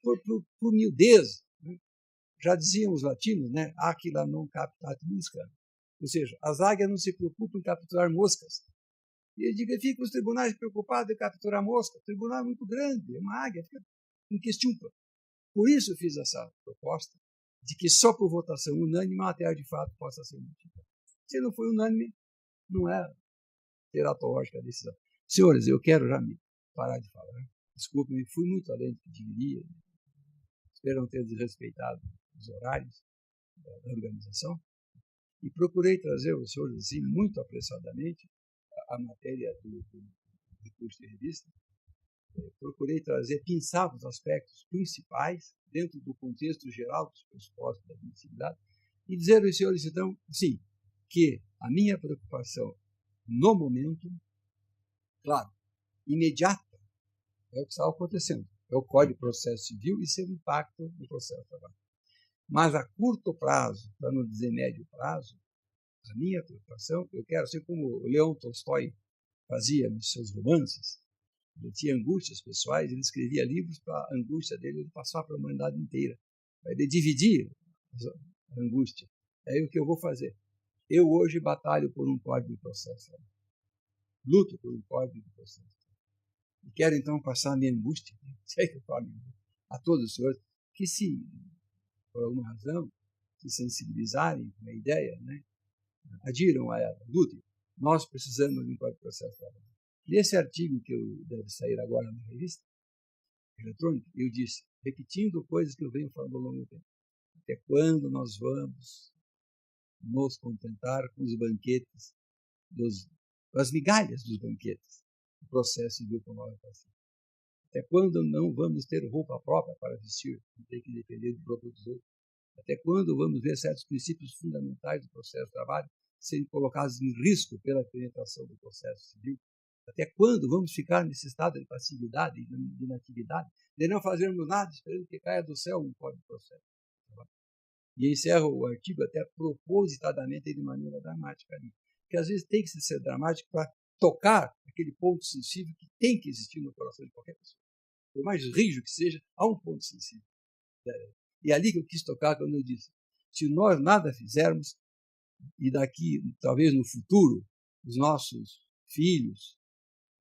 por miudez. Né? Já diziam os latinos, né? Aquila non captat musca. Ou seja, as águias não se preocupam em capturar moscas. E eu digo, fica os tribunais preocupados em capturar mosca. O tribunal é muito grande, é uma águia, fica em questionpa. Por isso eu fiz essa proposta de que só por votação unânime a matéria de fato possa ser modificada. Se não for unânime, não é teratológica a decisão. Senhores, eu quero já me parar de falar. Desculpem, fui muito além do que deveria. Espero não ter desrespeitado os horários da organização. E procurei trazer aos senhores, assim, muito apressadamente, a matéria do curso de revista. Procurei trazer, pensar os aspectos principais dentro do contexto geral dos pressupostos da admissibilidade e dizer aos senhores, então, sim, que a minha preocupação no momento, claro, imediata, é o que está acontecendo. É o Código de Processo Civil e seu impacto no processo de trabalho. Mas a curto prazo, para não dizer médio prazo, a minha preocupação, eu quero ser como o Leão Tolstói fazia nos seus romances. Ele tinha angústias pessoais, ele escrevia livros para a angústia dele ele passar para a humanidade inteira. Ele dividia a angústia. É aí o que eu vou fazer. Eu hoje batalho por um código de processo. Luto por um código de processo. E quero então passar a minha angústia, a todos os senhores, que se, por alguma razão, se sensibilizarem com a ideia, né, adiram a ela, lutem. Nós precisamos de um código de processo. Nesse artigo que deve sair agora na revista eletrônica, eu disse, repetindo coisas que eu venho falando ao longo do tempo, até quando nós vamos nos contentar com os banquetes, com as migalhas dos banquetes, do processo civil com nova paciência? Até quando não vamos ter roupa própria para vestir, não ter que depender do próprio dos outros? Até quando vamos ver certos princípios fundamentais do processo de trabalho serem colocados em risco pela penetração do processo civil? Até quando vamos ficar nesse estado de passividade e de inatividade, de não fazermos nada, esperando que caia do céu um código de processo? E encerro o artigo até propositadamente de maneira dramática ali. Porque às vezes tem que ser dramático para tocar aquele ponto sensível que tem que existir no coração de qualquer pessoa. Por mais rígido que seja, há um ponto sensível. E é ali que eu quis tocar quando eu disse, se nós nada fizermos, e daqui, talvez no futuro, os nossos filhos,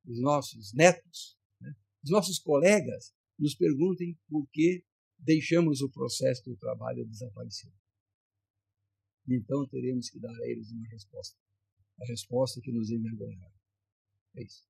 os nossos netos, né, os nossos colegas nos perguntem por que deixamos o processo do trabalho desaparecer. Então teremos que dar a eles uma resposta. A resposta que nos envergonhará. É isso.